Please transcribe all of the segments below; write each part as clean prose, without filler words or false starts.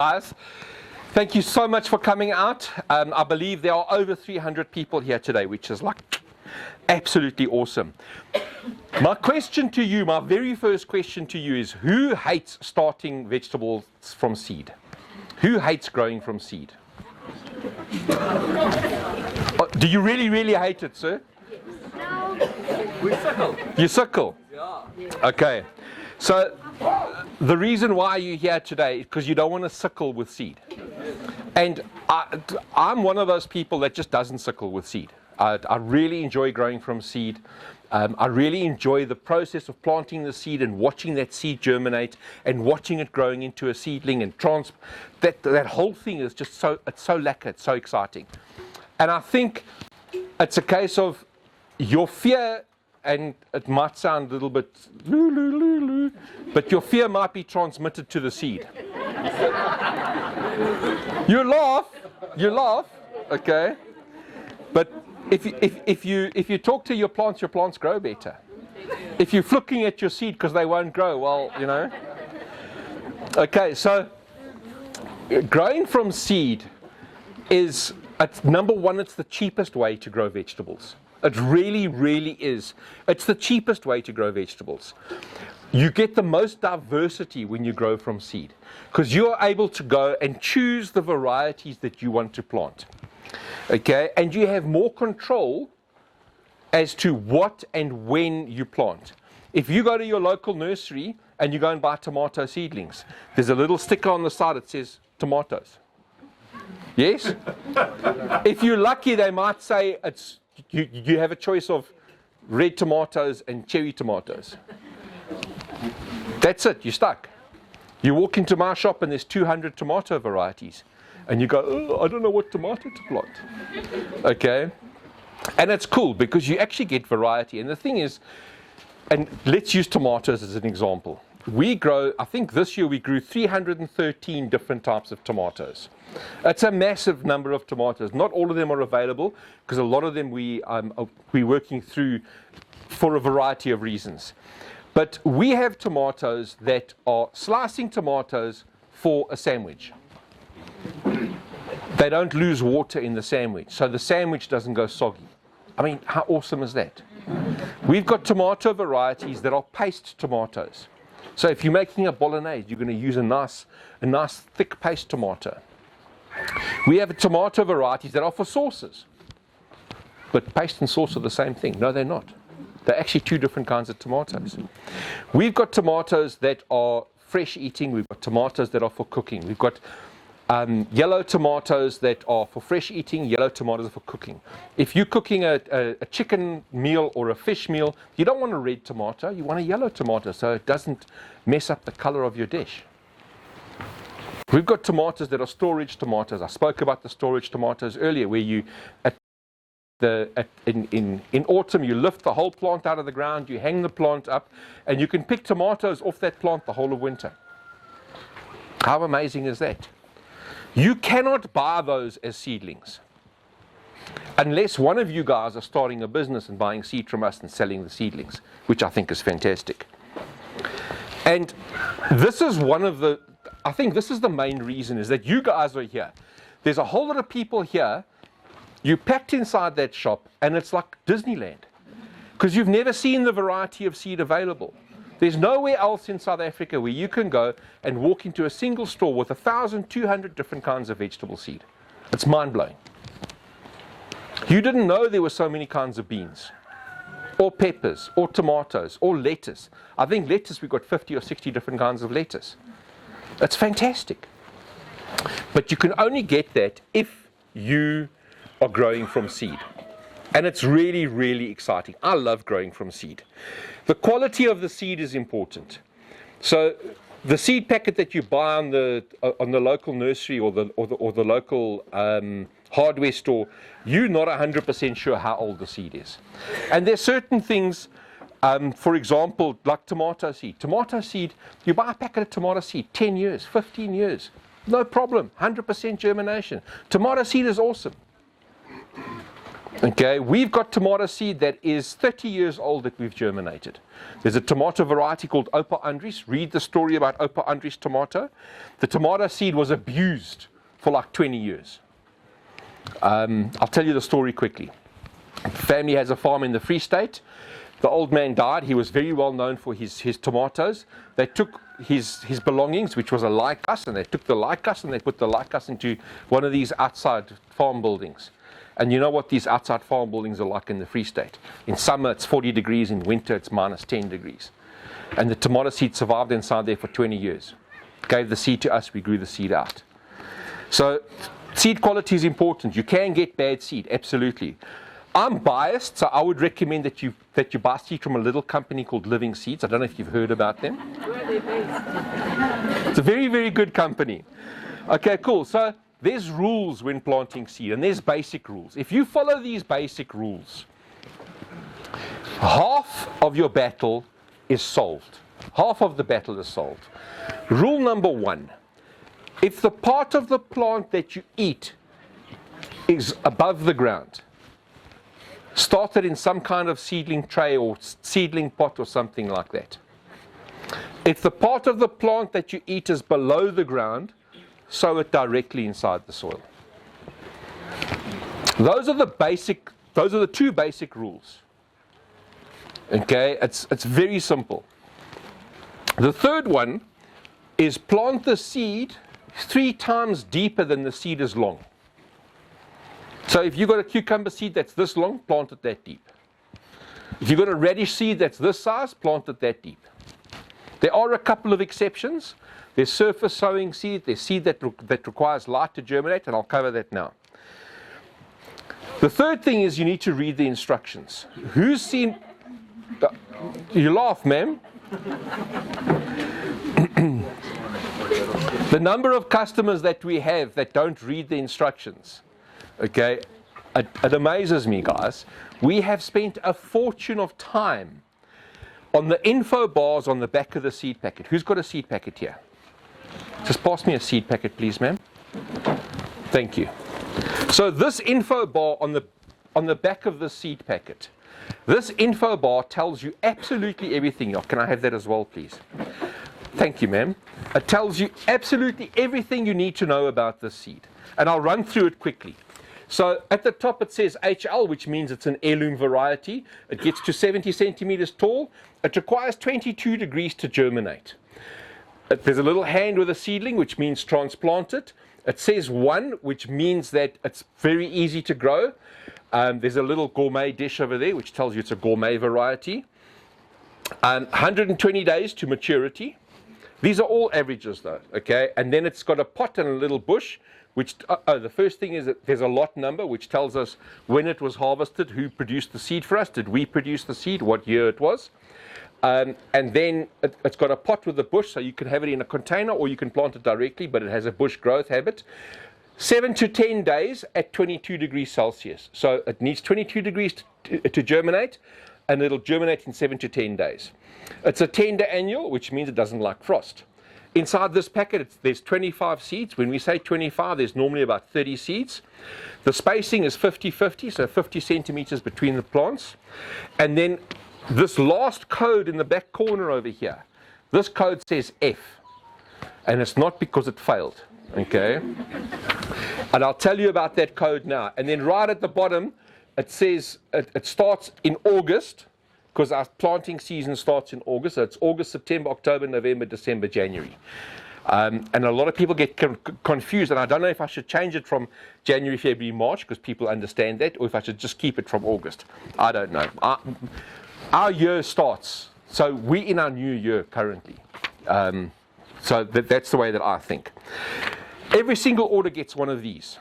Guys, thank you so much for coming out. I believe there are over 300 people here today, which is like absolutely awesome. My question to you, my very first question to you is, who hates starting vegetables from seed? Who hates growing from seed? Do you really, really hate it, sir? No. We suckle. You suckle? Yeah. Okay. So the reason why you're here today is because you don't want to suckle with seed. And I'm one of those people that just doesn't suckle with seed. I really enjoy growing from seed. I really enjoy the process of planting the seed and watching that seed germinate and watching it growing into a seedling and that whole thing is just so lekker, it's so exciting. And I think it's a case of your fear, and it might sound a little bit but your fear might be transmitted to the seed. You laugh, okay? But if you talk to your plants grow better. If you're looking at your seed because they won't grow, well, you know. Okay, so growing from seed is, number one, it's the cheapest way to grow vegetables. It really, really is. It's the cheapest way to grow vegetables. You get the most diversity when you grow from seed because you're able to go and choose the varieties that you want to plant. Okay, and you have more control as to what and when you plant. If you go to your local nursery and you go and buy tomato seedlings, there's a little sticker on the side that says tomatoes. Yes? If you're lucky, they might say you have a choice of red tomatoes and cherry tomatoes. That's it, you're stuck. You walk into my shop and there's 200 tomato varieties. And you go, oh, I don't know what tomato to plant. Okay? And it's cool because you actually get variety. And the thing is, and let's use tomatoes as an example. I think this year we grew 313 different types of tomatoes. It's a massive number of tomatoes. Not all of them are available because a lot of them we're working through for a variety of reasons. But we have tomatoes that are slicing tomatoes for a sandwich. They don't lose water in the sandwich, so the sandwich doesn't go soggy. I mean, how awesome is that? We've got tomato varieties that are paste tomatoes. So if you're making a bolognese, you're going to use a nice thick paste tomato. We have tomato varieties that are for sauces. But paste and sauce are the same thing. No, they're not. They're actually two different kinds of tomatoes. We've got tomatoes that are fresh eating. We've got tomatoes that are for cooking. We've got yellow tomatoes that are for fresh eating. Yellow tomatoes are for cooking. If you're cooking a chicken meal or a fish meal, you don't want a red tomato. You want a yellow tomato so it doesn't mess up the color of your dish. We've got tomatoes that are storage tomatoes. I spoke about the storage tomatoes earlier, where you in autumn you lift the whole plant out of the ground, you hang the plant up, and you can pick tomatoes off that plant the whole of winter. How amazing is that? You cannot buy those as seedlings unless one of you guys are starting a business and buying seed from us and selling the seedlings, which I think is fantastic. And this is I think this is the main reason, is that you guys are here. There's a whole lot of people here. You packed inside that shop and it's like Disneyland because you've never seen the variety of seed available. There's nowhere else in South Africa where you can go and walk into a single store with 1,200 different kinds of vegetable seed. It's mind-blowing. You didn't know there were so many kinds of beans, or peppers, or tomatoes, or lettuce. I think lettuce, we've got 50 or 60 different kinds of lettuce. It's fantastic. But you can only get that if you are growing from seed. And it's really, really exciting. I love growing from seed. The quality of the seed is important. So the seed packet that you buy on the local nursery or the local hardware store, you're not 100% sure how old the seed is. And there's certain things, for example, like tomato seed. Tomato seed, you buy a packet of tomato seed, 10 years, 15 years, no problem, 100% germination. Tomato seed is awesome. Okay, we've got tomato seed that is 30 years old that we've germinated. There's a tomato variety called Opa Andries. Read the story about Opa Andries tomato. The tomato seed was abused for like 20 years. I'll tell you the story quickly. The family has a farm in the Free State. The old man died. He was very well known for his tomatoes. They took his belongings, which was a leichhuis, and they took the leichhuis and they put the leichhuis into one of these outside farm buildings. And you know what these outside farm buildings are like in the Free State. In summer it's 40 degrees, in winter it's minus 10 degrees. And the tomato seed survived inside there for 20 years. Gave the seed to us, we grew the seed out. So seed quality is important. You can get bad seed, absolutely. I'm biased, so I would recommend that you buy seed from a little company called Living Seeds. I don't know if you've heard about them. Where are they based? It's a very, very good company. Okay, cool. So there's rules when planting seed, and there's basic rules. If you follow these basic rules, half of your battle is solved. Half of the battle is solved. Rule number 1, if the part of the plant that you eat is above the ground, start it in some kind of seedling tray or seedling pot or something like that. If the part of the plant that you eat is below the ground, sow it directly inside the soil. Those are the 2 basic rules. Okay, it's very simple. The third one is plant the seed 3 times deeper than the seed is long. So if you've got a cucumber seed that's this long, plant it that deep. If you've got a radish seed that's this size, plant it that deep. There are a couple of exceptions. There's surface sowing seed, there's seed that requires light to germinate, and I'll cover that now. The third thing is you need to read the instructions. Who's seen... You laugh, ma'am. The number of customers that we have that don't read the instructions, okay, it amazes me, guys. We have spent a fortune of time on the info bars on the back of the seed packet. Who's got a seed packet here? Just pass me a seed packet, please, ma'am. Thank you. So this info bar on the back of the seed packet, this info bar tells you absolutely everything. Oh, can I have that as well, please? Thank you, ma'am. It tells you absolutely everything you need to know about this seed. And I'll run through it quickly. So at the top it says HL, which means it's an heirloom variety. It gets to 70 centimeters tall. It requires 22 degrees to germinate. There's a little hand with a seedling, which means transplant it. It says 1, which means that it's very easy to grow. There's a little gourmet dish over there, which tells you it's a gourmet variety. 120 days to maturity. These are all averages, though, okay? And then it's got a pot and a little bush, which, the first thing is that there's a lot number, which tells us when it was harvested, who produced the seed for us, did we produce the seed, what year it was. And then it's got a pot with a bush, so you can have it in a container or you can plant it directly, but it has a bush growth habit. 7 to 10 days at 22 degrees Celsius. So it needs 22 degrees to germinate, and it'll germinate in 7 to 10 days. It's a tender annual, which means it doesn't like frost. Inside this packet, there's 25 seeds. When we say 25, there's normally about 30 seeds. The spacing is 50-50, so 50 centimeters between the plants. And then this last code in the back corner over here, this code says F. And it's not because it failed, okay? And I'll tell you about that code now. And then right at the bottom, it says it starts in August, because our planting season starts in August. So it's August, September, October, November, December, January. And a lot of people get confused, and I don't know if I should change it from January, February, March, because people understand that, or if I should just keep it from August. I don't know. Our year starts, so we're in our new year currently. So that's the way that I think. Every single order gets one of these.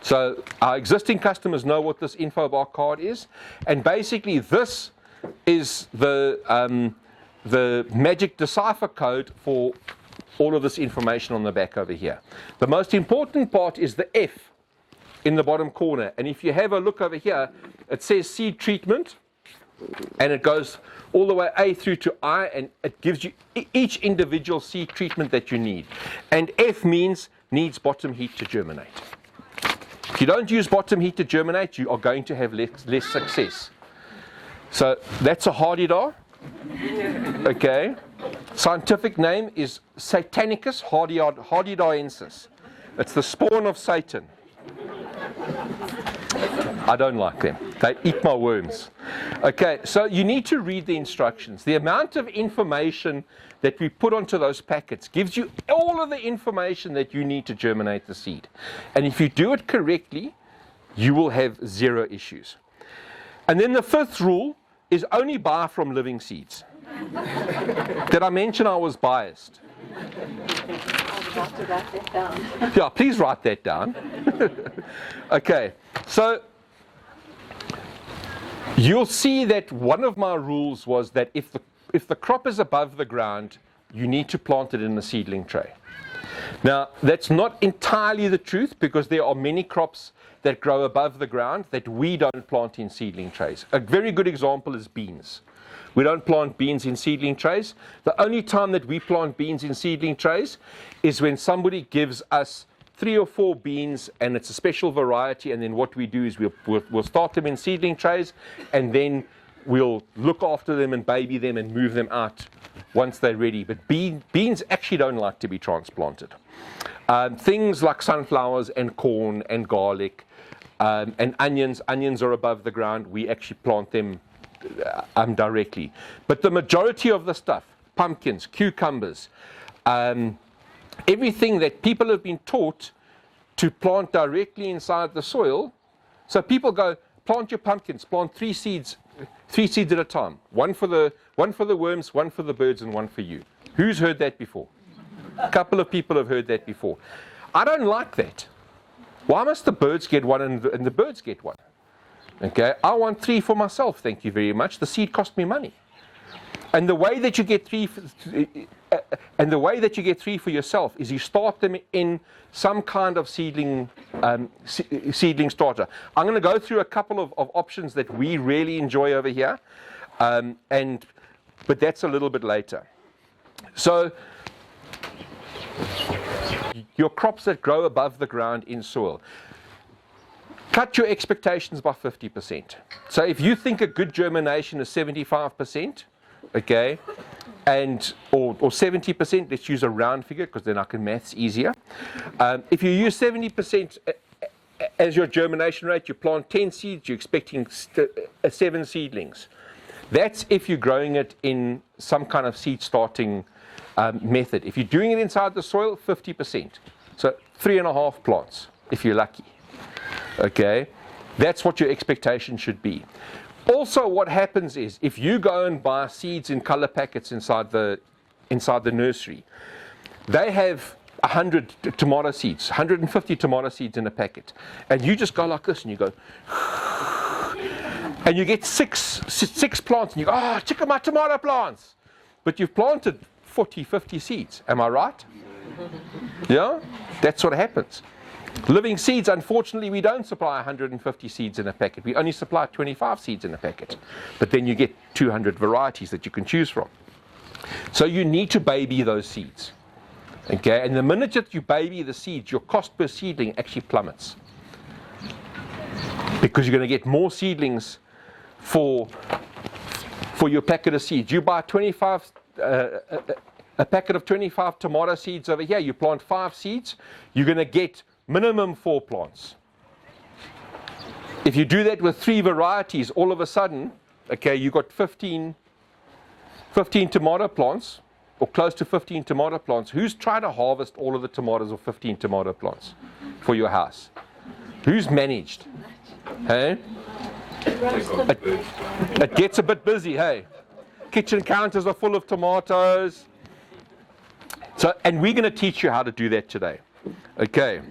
So our existing customers know what this info bar card is, and basically this is the magic decipher code for all of this information on the back over here. The most important part is the F in the bottom corner, and if you have a look over here, it says seed treatment, and it goes all the way A through to I, and it gives you each individual seed treatment that you need. And F means needs bottom heat to germinate. If you don't use bottom heat to germinate, you are going to have less success. So that's a hardy-dar. Okay. Scientific name is Satanicus hardydarensis. It's the spawn of Satan. I don't like them. They eat my worms. Okay, so you need to read the instructions. The amount of information that we put onto those packets gives you all of the information that you need to germinate the seed. And if you do it correctly, you will have zero issues. And then the fifth rule is only buy from living seeds. Did I mention I was biased? I'll have to write that down. Yeah, please write that down. Okay, so you'll see that one of my rules was that if the crop is above the ground, you need to plant it in a seedling tray. Now, that's not entirely the truth, because there are many crops that grow above the ground that we don't plant in seedling trays. A very good example is beans. We don't plant beans in seedling trays. The only time that we plant beans in seedling trays is when somebody gives us 3 or 4 beans and it's a special variety, and then what we do is we'll start them in seedling trays, and then we'll look after them and baby them and move them out once they're ready. But beans actually don't like to be transplanted. Things like sunflowers and corn and garlic and onions are above the ground. We actually plant them directly. But the majority of the stuff, pumpkins, cucumbers, everything that people have been taught to plant directly inside the soil. So people go, plant your pumpkins, plant 3 seeds at a time. One for the worms, one for the birds, and one for you. Who's heard that before? A couple of people have heard that before. I don't like that. Why must the birds get one and the birds get one? Okay, I want 3 for myself, thank you very much. The seed cost me money. And the way that you get 3 for yourself is you start them in some kind of seedling starter. I'm going to go through a couple of options that we really enjoy over here, but that's a little bit later. So your crops that grow above the ground in soil, cut your expectations by 50%. So if you think a good germination is 75%, okay, or 70%, let's use a round figure because then I can maths easier. If you use 70% as your germination rate, you plant 10 seeds, you're expecting 7 seedlings. That's if you're growing it in some kind of seed starting method. If you're doing it inside the soil, 50%. So 3.5 plants, if you're lucky. Okay, that's what your expectation should be. Also, what happens is if you go and buy seeds in color packets inside the nursery, they have 100 tomato seeds, 150 tomato seeds in a packet, and you just go like this and you go, and you get six plants, and you go, oh, check out my tomato plants, but you've planted 40, 50 seeds. Am I right? Yeah, that's what happens. Living seeds, unfortunately, we don't supply 150 seeds in a packet. We only supply 25 seeds in a packet. But then you get 200 varieties that you can choose from. So you need to baby those seeds. Okay, and the minute that you baby the seeds, your cost per seedling actually plummets. Because you're going to get more seedlings for your packet of seeds. You buy a packet of 25 tomato seeds over here, you plant 5 seeds, you're going to get minimum 4 plants. If you do that with 3 varieties, all of a sudden, okay, you got 15 tomato plants, or close to 15 tomato plants. Who's tried to harvest all of the tomatoes or 15 tomato plants for your house? Who's managed? Hey? It gets a bit busy, hey? Kitchen counters are full of tomatoes. So, and we're going to teach you how to do that today. Okay.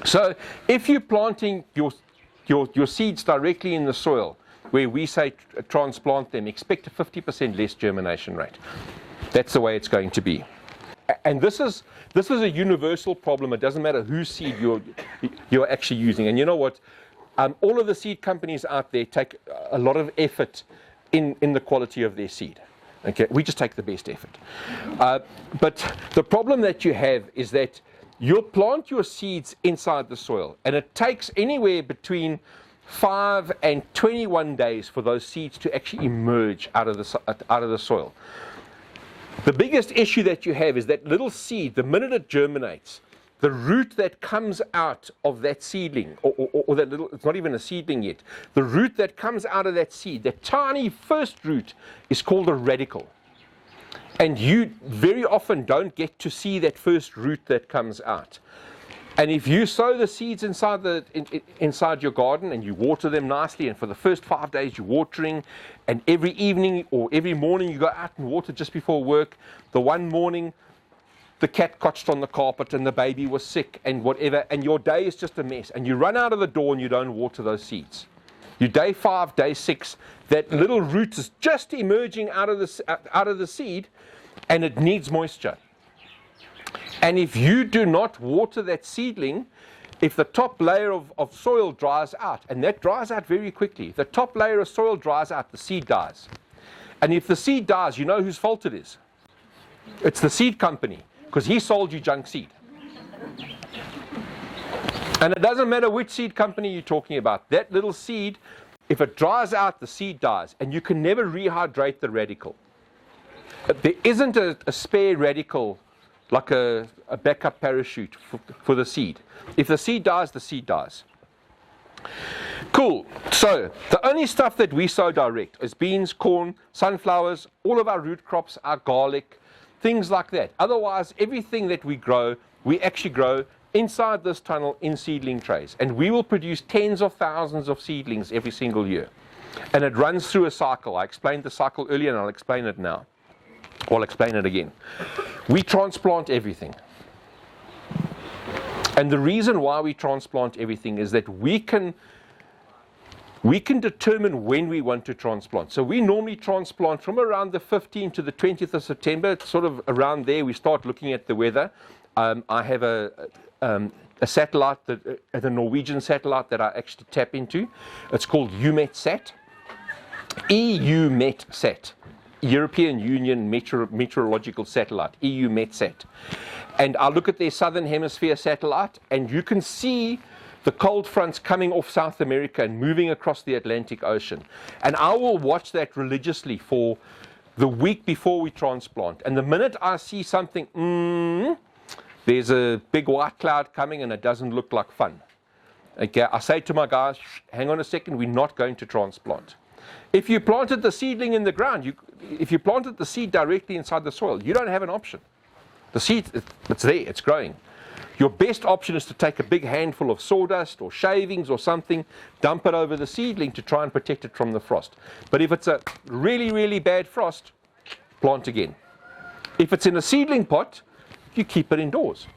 So if you're planting your seeds directly in the soil, where we say transplant them, expect a 50% less germination rate. That's the way it's going to be. And this is a universal problem. It doesn't matter whose seed you're actually using. And you know what? All of the seed companies out there take a lot of effort in the quality of their seed. Okay, we just take the best effort. But the problem that you have is that you'll plant your seeds inside the soil, and it takes anywhere between 5 and 21 days for those seeds to actually emerge out of the soil. The biggest issue that you have is that little seed, the minute it germinates, the root that comes out of that seedling, or that little, it's not even a seedling yet, the root that comes out of that seed, that tiny first root, is called a radicle. And you very often don't get to see that first root that comes out. And if you sow the seeds inside your garden and you water them nicely, and for the first 5 days you're watering, and every evening or every morning you go out and water just before work, the one morning the cat cotched on the carpet and the baby was sick and whatever, and your day is just a mess, and you run out of the door and you don't water those seeds. You day 5, day 6, that little root is just emerging out of the seed, and it needs moisture. And if you do not water that seedling, if the top layer of soil dries out, and that dries out very quickly, the top layer of soil dries out, the seed dies. And if the seed dies, you know whose fault it is? It's the seed company, because he sold you junk seed. And it doesn't matter which seed company you're talking about. That little seed, if it dries out, the seed dies, and you can never rehydrate the radicle. There isn't a spare radicle like a backup parachute for the seed. If the seed dies, the seed dies. Cool. So the only stuff that we sow direct is beans, corn, sunflowers, all of our root crops, our garlic, things like that. Otherwise, everything that we grow, we actually grow inside this tunnel in seedling trays. And we will produce tens of thousands of seedlings every single year. And it runs through a cycle. I explained the cycle earlier, and I'll explain it now. I'll explain it again. We transplant everything. And the reason why we transplant everything is that we can determine when we want to transplant. So we normally transplant from around the 15th to the 20th of September. It's sort of around there we start looking at the weather. I have a satellite, a Norwegian satellite that I actually tap into. It's called EUMETSAT. EUMETSAT. European Union Meteorological Satellite, EUMETSAT. And I look at their Southern Hemisphere satellite, and you can see the cold fronts coming off South America and moving across the Atlantic Ocean. And I will watch that religiously for the week before we transplant. And the minute I see something, there's a big white cloud coming and it doesn't look like fun. Okay, I say to my guys, hang on a second, we're not going to transplant. If you planted the seedling in the ground, if you planted the seed directly inside the soil, you don't have an option. The seed, it's there, it's growing. Your best option is to take a big handful of sawdust or shavings or something, dump it over the seedling to try and protect it from the frost. But if it's a really, really bad frost, plant again. If it's in a seedling pot, you keep it indoors.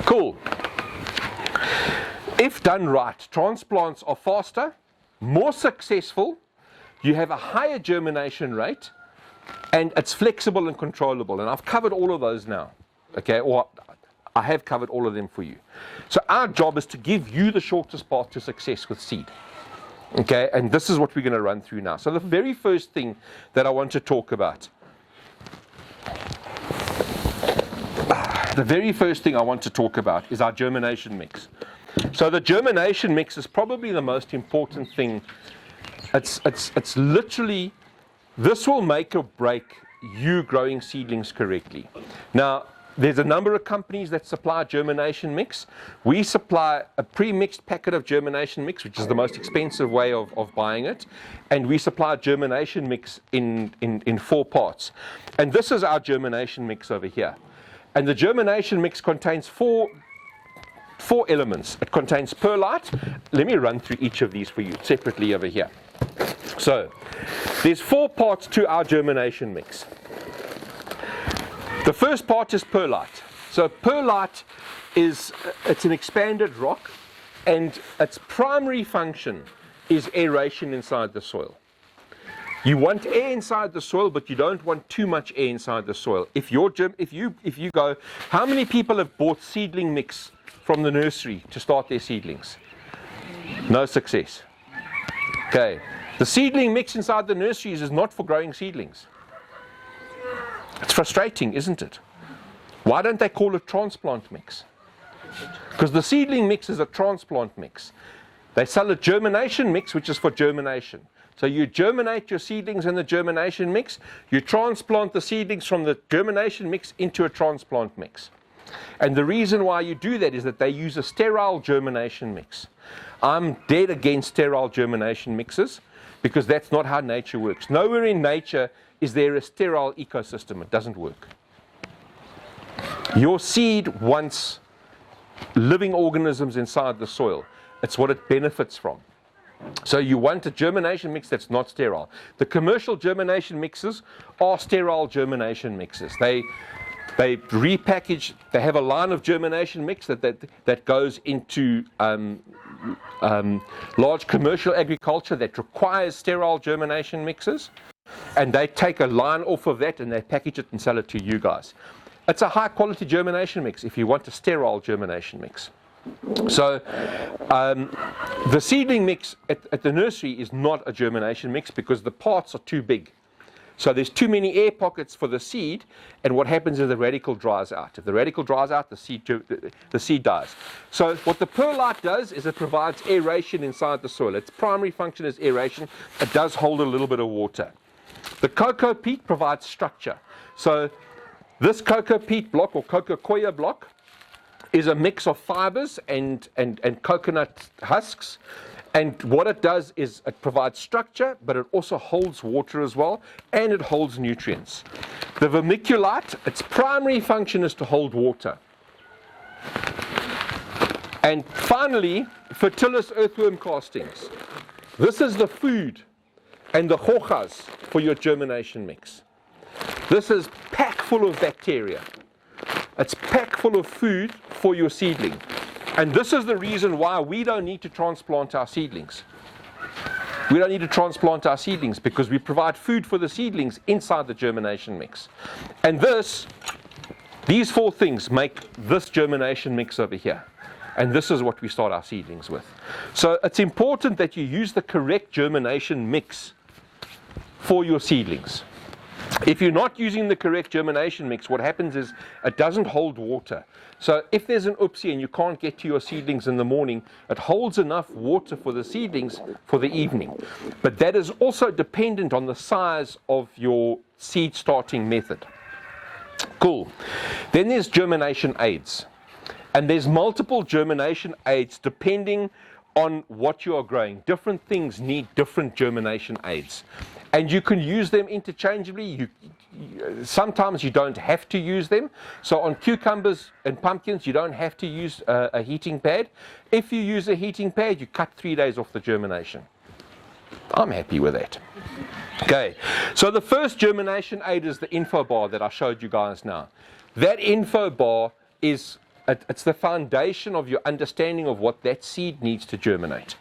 Cool. If done right, transplants are faster, more successful, you have a higher germination rate, and it's flexible and controllable. And I've covered all of those now, okay, or I have covered all of them for you. So our job is to give you the shortest path to success with seed, okay, and this is what we're going to run through now. So the very first thing that I want to talk about, is our germination mix. So the germination mix is probably the most important thing. It's literally, this will make or break you growing seedlings correctly. Now, there's a number of companies that supply germination mix. We supply a pre-mixed packet of germination mix, which is the most expensive way of buying it. And we supply germination mix in 4 parts. And this is our germination mix over here. And the germination mix contains four elements. It contains perlite. Let me run through each of these for you separately over here. So, there's 4 parts to our germination mix. The first part is perlite. So perlite it's an expanded rock, and its primary function is aeration inside the soil. You want air inside the soil, but you don't want too much air inside the soil. If you go, how many people have bought seedling mix from the nursery to start their seedlings? No success. Okay. The seedling mix inside the nurseries is not for growing seedlings. It's frustrating, isn't it? Why don't they call it transplant mix? Because the seedling mix is a transplant mix. They sell a germination mix, which is for germination. So you germinate your seedlings in the germination mix, you transplant the seedlings from the germination mix into a transplant mix. And the reason why you do that is that they use a sterile germination mix. I'm dead against sterile germination mixes because that's not how nature works. Nowhere in nature is there a sterile ecosystem. It doesn't work. Your seed wants living organisms inside the soil. It's what it benefits from. So you want a germination mix that's not sterile. The commercial germination mixes are sterile germination mixes. They repackage, they have a line of germination mix that goes into large commercial agriculture that requires sterile germination mixes, and they take a line off of that and they package it and sell it to you guys. It's a high quality germination mix if you want a sterile germination mix. So the seedling mix at the nursery is not a germination mix because the parts are too big. So there's too many air pockets for the seed, and what happens is the radicle dries out. If the radicle dries out, the seed dies. So what the perlite does is it provides aeration inside the soil. Its primary function is aeration. It does hold a little bit of water. The cocoa peat provides structure. So this cocoa peat block or cocoa coir block is a mix of fibers and coconut husks. And what it does is it provides structure, but it also holds water as well, and it holds nutrients. The vermiculite, its primary function is to hold water. And finally, Fertilis earthworm castings. This is the food and the hojas for your germination mix. This is packed full of bacteria. It's packed full of food for your seedling. And this is the reason why we don't need to transplant our seedlings. We don't need to transplant our seedlings because we provide food for the seedlings inside the germination mix. And these four things make this germination mix over here. And this is what we start our seedlings with. So it's important that you use the correct germination mix for your seedlings. If you're not using the correct germination mix, what happens is it doesn't hold water. So if there's an oopsie and you can't get to your seedlings in the morning, it holds enough water for the seedlings for the evening. But that is also dependent on the size of your seed starting method. Cool. Then there's germination aids. And there's multiple germination aids depending on what you are growing. Different things need different germination aids. And you can use them interchangeably. Sometimes you don't have to use them. So on cucumbers and pumpkins, you don't have to use a heating pad. If you use a heating pad, you cut 3 days off the germination. I'm happy with that. Okay, so the first germination aid is the info bar that I showed you guys now. That info bar it's the foundation of your understanding of what that seed needs to germinate.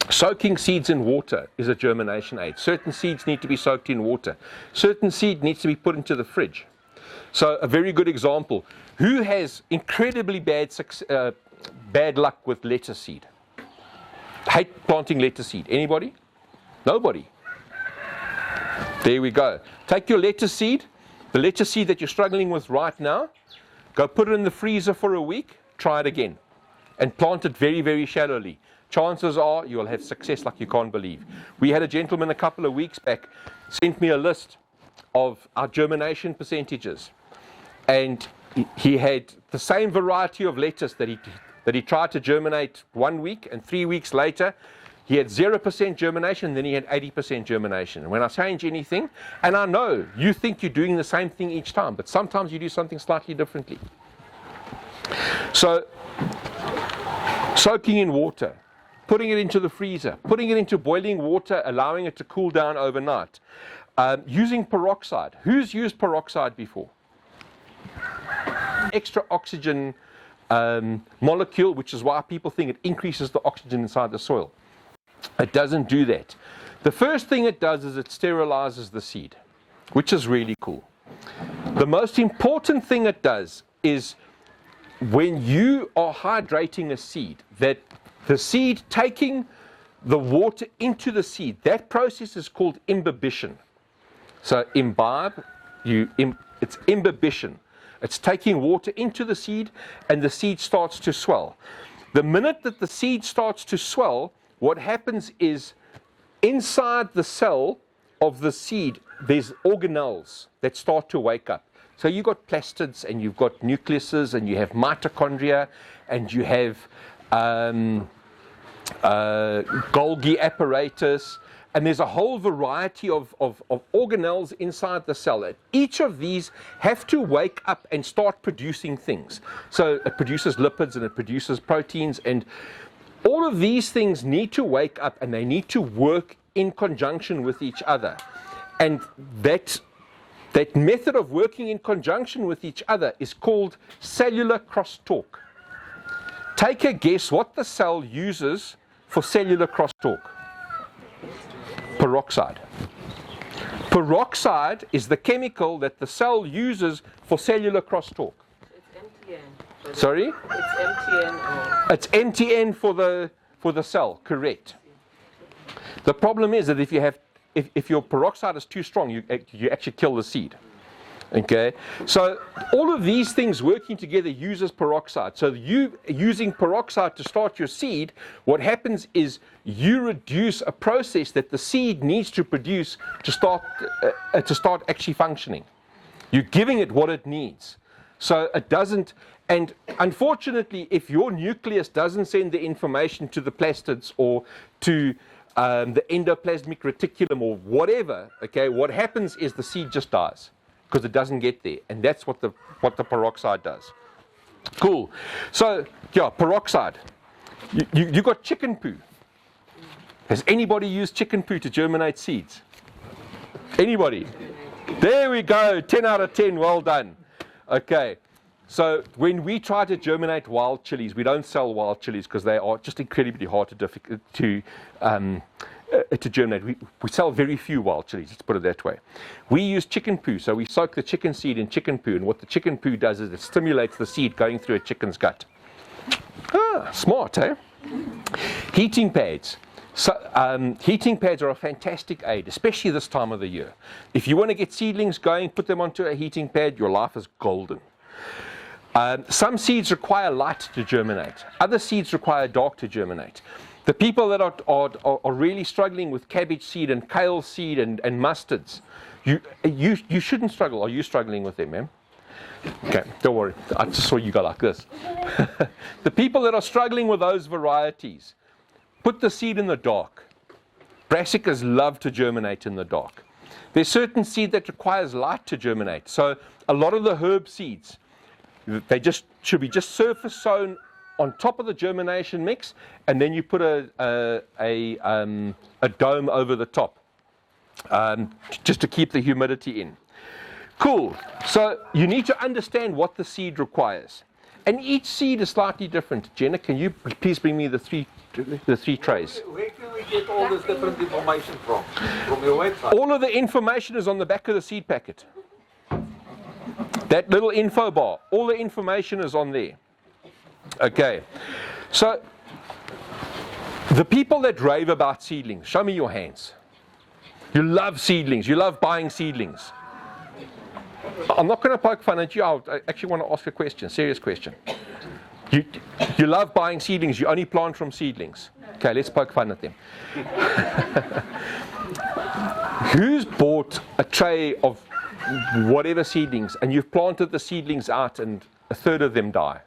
Soaking seeds in water is a germination aid. Certain seeds need to be soaked in water. Certain seed needs to be put into the fridge. So a very good example. Who has incredibly bad luck with lettuce seed? Hate planting lettuce seed. Anybody? Nobody. There we go. Take your lettuce seed, the lettuce seed that you're struggling with right now, go put it in the freezer for a week, try it again, and plant it very, very shallowly. Chances are you'll have success like you can't believe. We had a gentleman a couple of weeks back sent me a list of our germination percentages, and he had the same variety of lettuce that he tried to germinate 1 week, and 3 weeks later he had 0% germination, then he had 80% germination. And when I change anything, and I know you think you're doing the same thing each time, but sometimes you do something slightly differently. So soaking in water, putting it into the freezer, putting it into boiling water, allowing it to cool down overnight. Using peroxide. Who's used peroxide before? Extra oxygen molecule, which is why people think it increases the oxygen inside the soil. It doesn't do that. The first thing it does is it sterilizes the seed, which is really cool. The most important thing it does is when you are hydrating a seed, that the seed taking the water into the seed, that process is called imbibition. So imbibe, It's imbibition. It's taking water into the seed, and the seed starts to swell. The minute that the seed starts to swell, what happens is inside the cell of the seed, there's organelles that start to wake up. So you've got plastids, and you've got nucleuses, and you have mitochondria, and you have Golgi apparatus, and there's a whole variety of organelles inside the cell. And each of these have to wake up and start producing things. So it produces lipids and it produces proteins, and all of these things need to wake up, and they need to work in conjunction with each other. And that method of working in conjunction with each other is called cellular crosstalk. Take a guess what the cell uses for cellular crosstalk. Peroxide. Peroxide is the chemical that the cell uses for cellular crosstalk. It's MTN. Sorry? It's MTN. It's MTN for the cell, correct. The problem is that if your peroxide is too strong, you actually kill the seed. Okay, so all of these things working together uses peroxide. So you using peroxide to start your seed, what happens is you reduce a process that the seed needs to produce to start actually functioning. You're giving it what it needs. So it doesn't, and unfortunately, if your nucleus doesn't send the information to the plastids or to the endoplasmic reticulum or whatever, okay, what happens is the seed just dies, because it doesn't get there, and that's what the peroxide does. Cool. So yeah, peroxide. You got chicken poo. Has anybody used chicken poo to germinate seeds? Anybody? There we go. 10 out of 10. Well done. Okay. So when we try to germinate wild chilies, we don't sell wild chilies because they are just incredibly hard to germinate. We sell very few wild chilies, let's put it that way. We use chicken poo, so we soak the chicken seed in chicken poo, and what the chicken poo does is it stimulates the seed going through a chicken's gut. Ah, smart, eh? Heating pads. So, heating pads are a fantastic aid, especially this time of the year. If you want to get seedlings going, put them onto a heating pad, your life is golden. Some seeds require light to germinate. Other seeds require dark to germinate. The people that are really struggling with cabbage seed and kale seed and mustards, you shouldn't struggle. Are you struggling with them, ma'am? Okay, don't worry. I just saw you go like this. The people that are struggling with those varieties, put the seed in the dark. Brassicas love to germinate in the dark. There's certain seed that requires light to germinate. So a lot of the herb seeds, they should be just surface sown on top of the germination mix, and then you put a dome over the top, just to keep the humidity in. Cool. So you need to understand what the seed requires, and each seed is slightly different. Jenna, can you please bring me the three trays? Where can we get all this different information from? From your website? All of the information is on the back of the seed packet. That little info bar, all the information is on there. Okay, so the people that rave about seedlings, show me your hands. You love seedlings, you love buying seedlings. I'm not going to poke fun at you, I actually want to ask a question, serious question. You love buying seedlings, you only plant from seedlings. Okay, let's poke fun at them. Who's bought a tray of whatever seedlings and you've planted the seedlings out and a third of them die?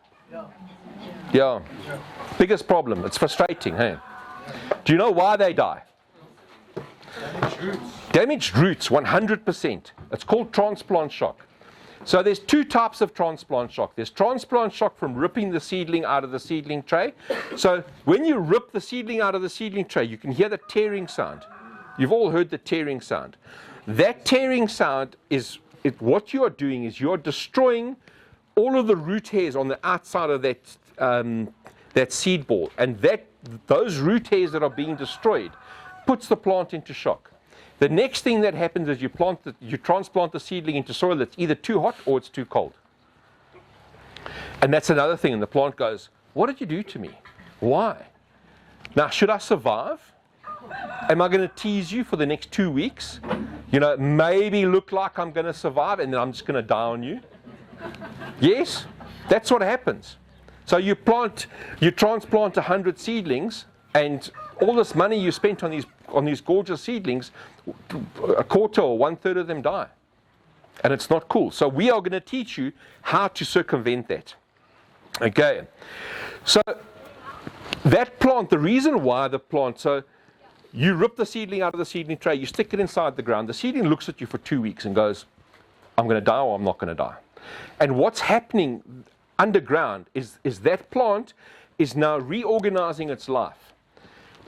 Yeah. Biggest problem. It's frustrating, hey? Do you know why they die? Damaged roots, 100%. It's called transplant shock. So there's two types of transplant shock. There's transplant shock from ripping the seedling out of the seedling tray. So when you rip the seedling out of the seedling tray, you can hear the tearing sound. You've all heard the tearing sound. That tearing sound is, what you are doing is you're destroying all of the root hairs on the outside of that seed ball, and those root hairs that are being destroyed puts the plant into shock. The next thing that happens is you transplant the seedling into soil that's either too hot or it's too cold. And that's another thing, and the plant goes, what did you do to me? Why? Now, should I survive? Am I going to tease you for the next 2 weeks? You know, maybe look like I'm going to survive and then I'm just going to die on you. Yes, that's what happens. So you transplant 100 seedlings, and all this money you spent on these gorgeous seedlings, a quarter or 1/3 of them die. And it's not cool. So we are going to teach you how to circumvent that. Okay. So that plant, the reason why the plant, so you rip the seedling out of the seedling tray, you stick it inside the ground. The seedling looks at you for 2 weeks and goes, I'm going to die or I'm not going to die. And what's happening underground is that plant is now reorganizing its life,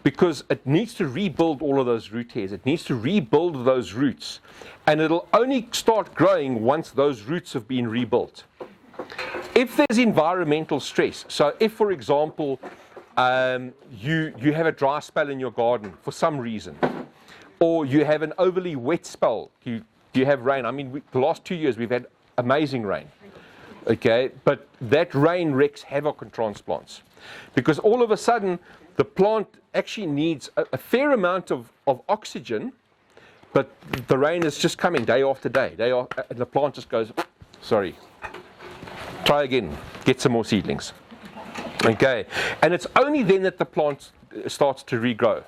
because it needs to rebuild all of those root hairs. It needs to rebuild those roots. And it'll only start growing once those roots have been rebuilt. If there's environmental stress, so if, for example, you have a dry spell in your garden for some reason, or you have an overly wet spell, you have rain. I mean, the last 2 years we've had amazing rain. Okay, but that rain wreaks havoc on transplants, because all of a sudden the plant actually needs a fair amount of oxygen, but the rain is just coming day after day. And the plant just goes, sorry, try again, get some more seedlings. Okay, and it's only then that the plant starts to regrow.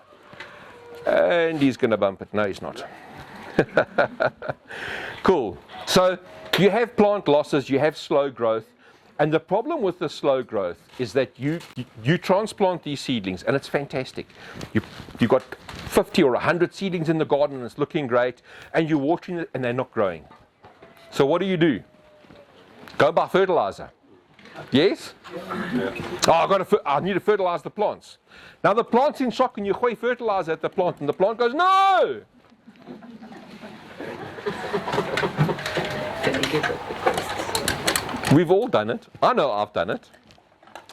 And he's going to bump it. No, he's not. Cool. So you have plant losses, you have slow growth, and the problem with the slow growth is that you transplant these seedlings, and it's fantastic. You've got 50 or 100 seedlings in the garden, and it's looking great, and you're watering it, and they're not growing. So what do? Go buy fertilizer. Yes? Yeah. Oh, I need to fertilize the plants. Now the plant's in shock, and you throw fertilizer at the plant, and the plant goes, no! We've all done it. I know I've done it.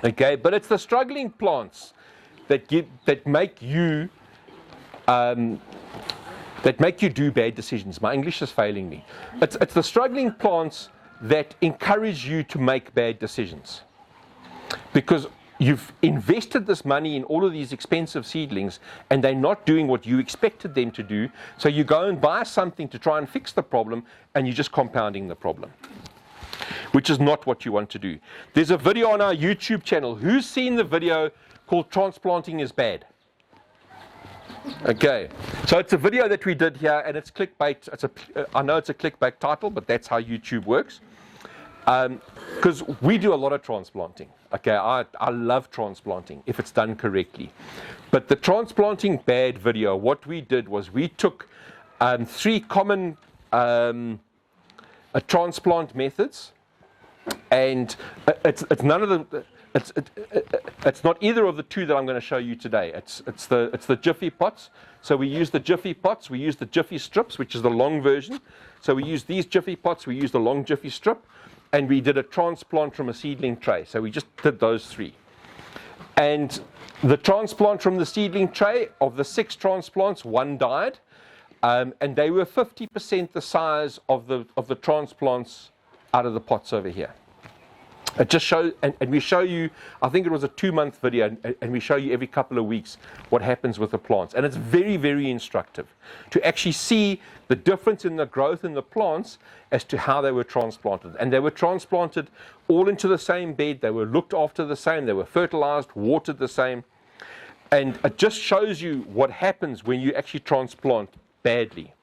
Okay, but it's the struggling plants that make you do bad decisions. My English is failing me. It's the struggling plants that encourage you to make bad decisions, because you've invested this money in all of these expensive seedlings and they're not doing what you expected them to do. So you go and buy something to try and fix the problem, and you're just compounding the problem, which is not what you want to do. There's a video on our YouTube channel. Who's seen the video called Transplanting is Bad? Okay, so it's a video that we did here, and it's clickbait. I know it's a clickbait title, but that's how YouTube works. Because we do a lot of transplanting. Okay, I love transplanting if it's done correctly. But the Transplanting Bad video, what we did was we took 3 common transplant methods, and it's none of the. It's not either of the 2 that I'm going to show you today. It's the Jiffy pots. So we use the Jiffy pots. We use the Jiffy strips, which is the long version. So we use these Jiffy pots. We use the long Jiffy strip, and we did a transplant from a seedling tray. So we just did those 3. And the transplant from the seedling tray, of the 6 transplants, 1 died, and they were 50% the size of the transplants out of the pots over here. It just shows, and we show you, I think it was a 2-month video, and we show you every couple of weeks what happens with the plants. And it's very, very instructive to actually see the difference in the growth in the plants as to how they were transplanted. And they were transplanted all into the same bed, they were looked after the same, they were fertilized, watered the same. And it just shows you what happens when you actually transplant badly.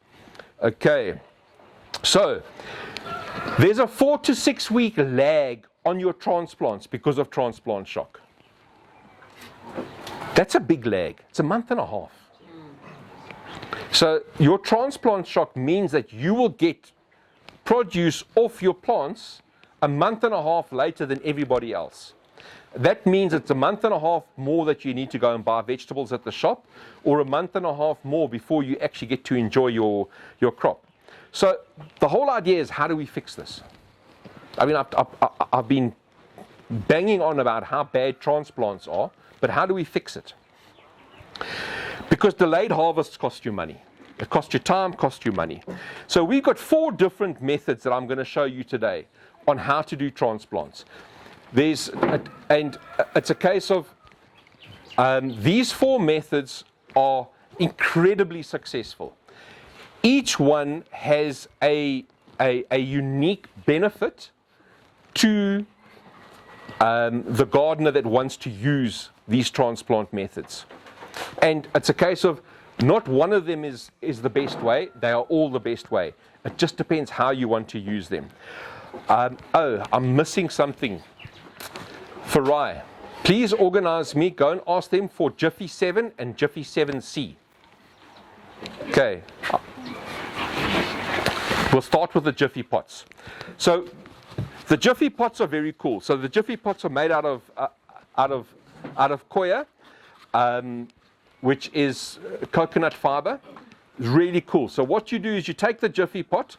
Okay, so there's a 4 to 6 week lag on your transplants because of transplant shock. That's a big lag. It's a month and a half. So your transplant shock means that you will get produce off your plants a month and a half later than everybody else. That means it's a month and a half more that you need to go and buy vegetables at the shop, or a month and a half more before you actually get to enjoy your crop. So the whole idea is, how do we fix this? I mean, I've been banging on about how bad transplants are, but how do we fix it? Because delayed harvests cost you money. It costs you time, costs you money. So we've got 4 different methods that I'm going to show you today on how to do transplants. And it's a case of these 4 methods are incredibly successful. each one has a unique benefit to the gardener that wants to use these transplant methods. And it's a case of not one of them is the best way, they are all the best way. It just depends how you want to use them. I'm missing something. For rye, please organize me, go and ask them for Jiffy 7 and Jiffy 7C. Okay. We'll start with the Jiffy pots. So the Jiffy pots are very cool. So the Jiffy pots are made out of koya, which is coconut fiber. It's really cool. So what you do is you take the Jiffy pot,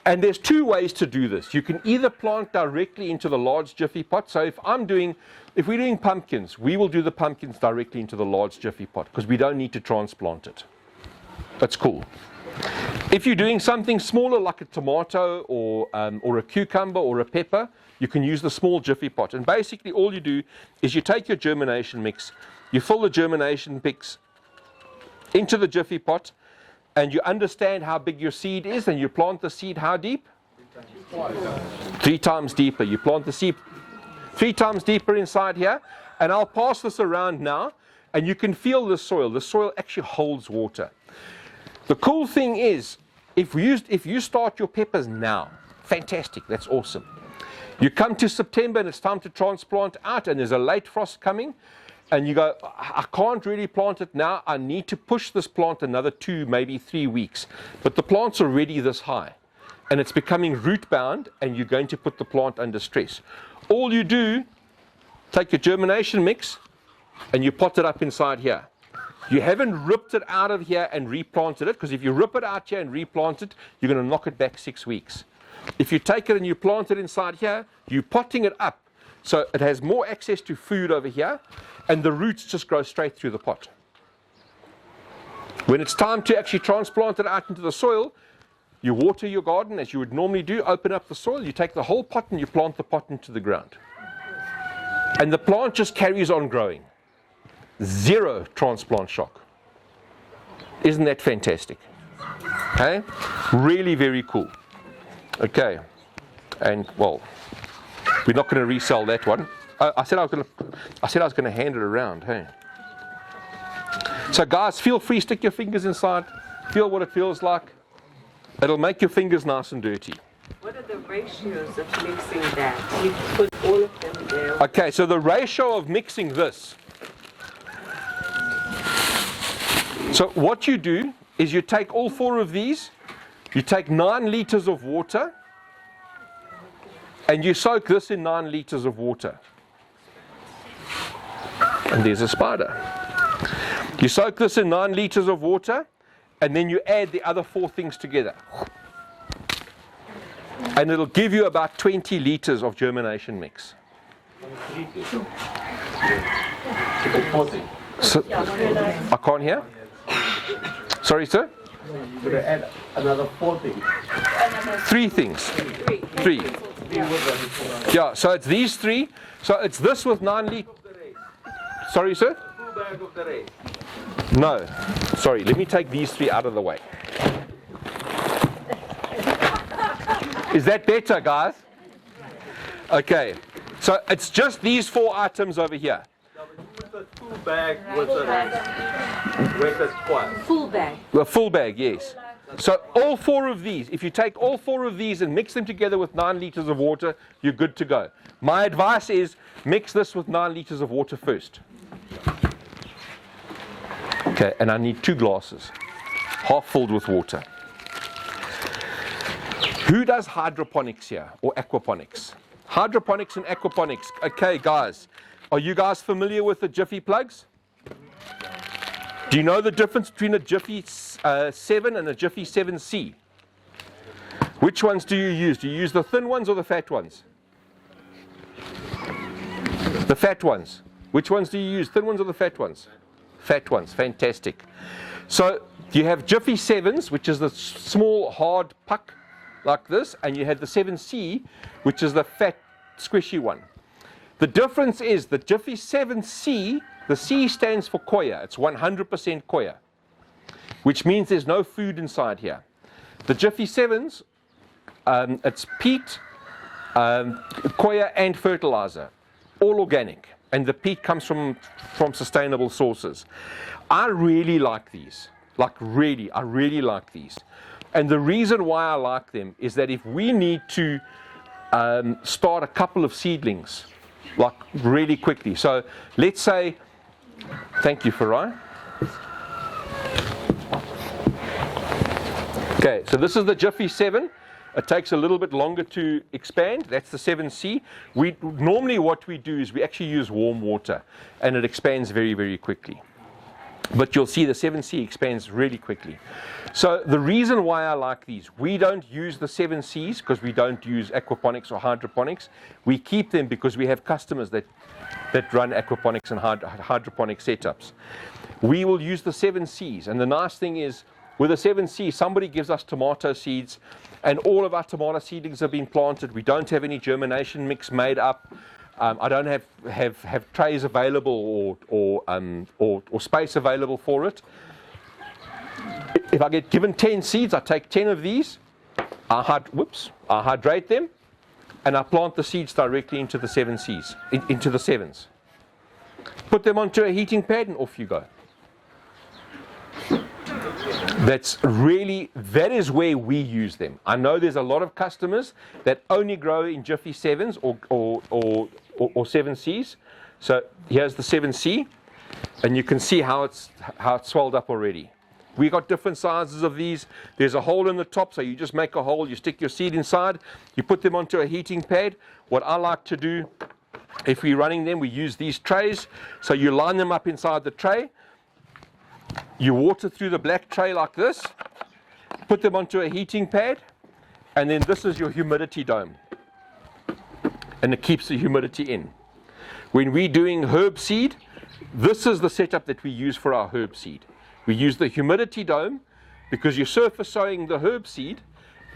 and there's two ways to do this. You can either plant directly into the large Jiffy pot. So if we're doing pumpkins, we will do the pumpkins directly into the large Jiffy pot because we don't need to transplant it. That's cool. If you're doing something smaller like a tomato or a cucumber or a pepper, you can use the small Jiffy pot. And basically all you do is you take your germination mix, you fill the germination mix into the Jiffy pot, and you understand how big your seed is, and you plant the seed how deep? 3 times deeper. You plant the seed 3 times deeper inside here, and I'll pass this around now, and you can feel the soil. The soil actually holds water. The cool thing is, if you start your peppers now, fantastic, that's awesome. You come to September and it's time to transplant out, and there's a late frost coming, and you go, I can't really plant it now, I need to push this plant another 2, maybe 3 weeks. But the plant's already this high, and it's becoming root bound, and you're going to put the plant under stress. All you do, take your germination mix, and you pot it up inside here. You haven't ripped it out of here and replanted it, because if you rip it out here and replant it, you're going to knock it back 6 weeks. If you take it and you plant it inside here, you're potting it up, so it has more access to food over here, and the roots just grow straight through the pot. When it's time to actually transplant it out into the soil, you water your garden as you would normally do, open up the soil, you take the whole pot and you plant the pot into the ground. And the plant just carries on growing. 0 transplant shock. Isn't that fantastic? Okay? Really very cool. Okay. And well, we're not going to resell that one. I said I was going to hand it around. Hey. So guys, feel free, stick your fingers inside, feel what it feels like. It'll make your fingers nice and dirty. What are the ratios of mixing that? You put all of them there. Okay, so the ratio of mixing this. So what you do is you take all 4 of these, you take 9 liters of water, and you soak this in 9 liters of water. And there's a spider. You soak this in 9 liters of water, and then you add the other 4 things together. And it'll give you about 20 liters of germination mix. So, I can't hear? Sorry, sir? You're going to add another 4 things. 3 things. 3. Yeah, so it's these 3. So it's this with 9 liters. Sorry, sir? 2 bags of the race. No. Sorry, let me take these 3 out of the way. Is that better, guys? Okay. So it's just these 4 items over here. Now, when you put the 2 bag with the race, weight is what? Full bag. The full bag, yes. So all 4 of these, if you take all 4 of these and mix them together with 9 liters of water, you're good to go. My advice is mix this with 9 liters of water first. Okay, and I need 2 glasses, half filled with water. Who does hydroponics here, or aquaponics? Hydroponics and aquaponics. Okay, guys, are you guys familiar with the Jiffy plugs? Do you know the difference between a Jiffy 7 and a Jiffy 7C? Which ones do you use? Do you use the thin ones or the fat ones? The fat ones. Which ones do you use? Thin ones or the fat ones? Fat ones. Fantastic. So you have Jiffy 7s, which is the small hard puck like this, and you have the 7C, which is the fat squishy one. The difference is the Jiffy 7C, the C stands for koya. It's 100% koya. which means there's no food inside here. The Jiffy 7s, it's peat, coir and fertilizer, all organic, and the peat comes from sustainable sources. I really like these, I really like these. And the reason why I like them is that if we need to start a couple of seedlings, like really quickly. So let's say, thank you, Farai. Okay, so this is the Jiffy 7. It takes a little bit longer to expand. That's the 7C. Normally what we do is we actually use warm water, and it expands very, very quickly. But you'll see the 7C expands really quickly. So the reason why I like these, we don't use the 7Cs because we don't use aquaponics or hydroponics. We keep them because we have customers that run aquaponics and hydroponic setups. We will use the 7Cs. And the nice thing is, with the 7C, somebody gives us tomato seeds, and all of our tomato seedlings have been planted. We don't have any germination mix made up. I don't have trays available or space available for it. If I get given 10 seeds, I take 10 of these, I hydrate them, and I plant the seeds directly into the 7Cs, into the 7s. Put them onto a heating pad and off you go. That is where we use them. I know there's a lot of customers that only grow in Jiffy 7s or 7Cs. So here's the 7C, and you can see how it's swelled up already. We got different sizes of these. There's a hole in the top, so you just make a hole, you stick your seed inside, you put them onto a heating pad. What I like to do, if we're running them, we use these trays. So you line them up inside the tray. You water through the black tray like this, put them onto a heating pad, and then this is your humidity dome. And it keeps the humidity in. When we're doing herb seed, this is the setup that we use for our herb seed. We use the humidity dome because you're surface sowing the herb seed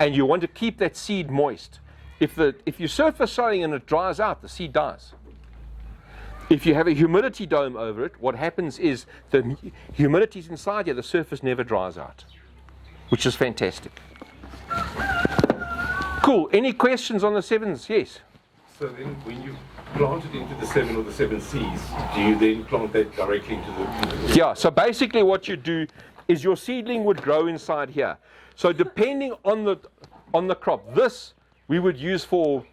and you want to keep that seed moist. If you surface sowing and it dries out, the seed dies. If you have a humidity dome over it, what happens is the humidity's inside here, the surface never dries out, which is fantastic. Cool. Any questions on the 7s? Yes. So then when you plant it into the 7 or the 7Cs, do you then plant that directly into the... Yeah, so basically what you do is your seedling would grow inside here. So depending on the crop, this we would use for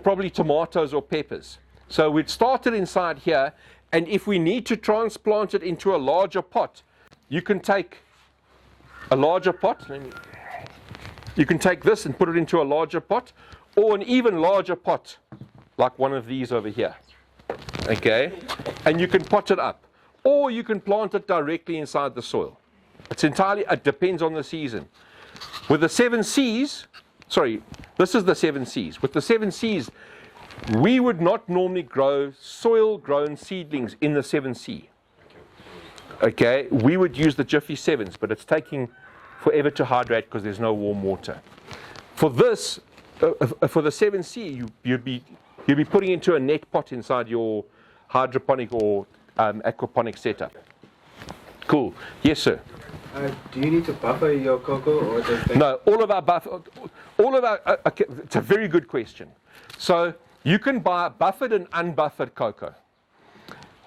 probably tomatoes or peppers. So we'd start it inside here, and if we need to transplant it into a larger pot, you can take a larger pot, you can take this and put it into a larger pot, or an even larger pot, like one of these over here. Okay? And you can pot it up. Or you can plant it directly inside the soil. It depends on the season. With the 7Cs, this is the 7Cs. With the 7Cs, we would not normally grow soil-grown seedlings in the 7C. Okay? We would use the Jiffy 7s, but it's taking forever to hydrate because there's no warm water. For this, for the 7C, you'd be putting into a net pot inside your hydroponic or aquaponic setup. Cool. Yes, sir. Do you need to buffer your cocoa, or does that... No, okay, it's a very good question. So you can buy buffered and unbuffered cocoa.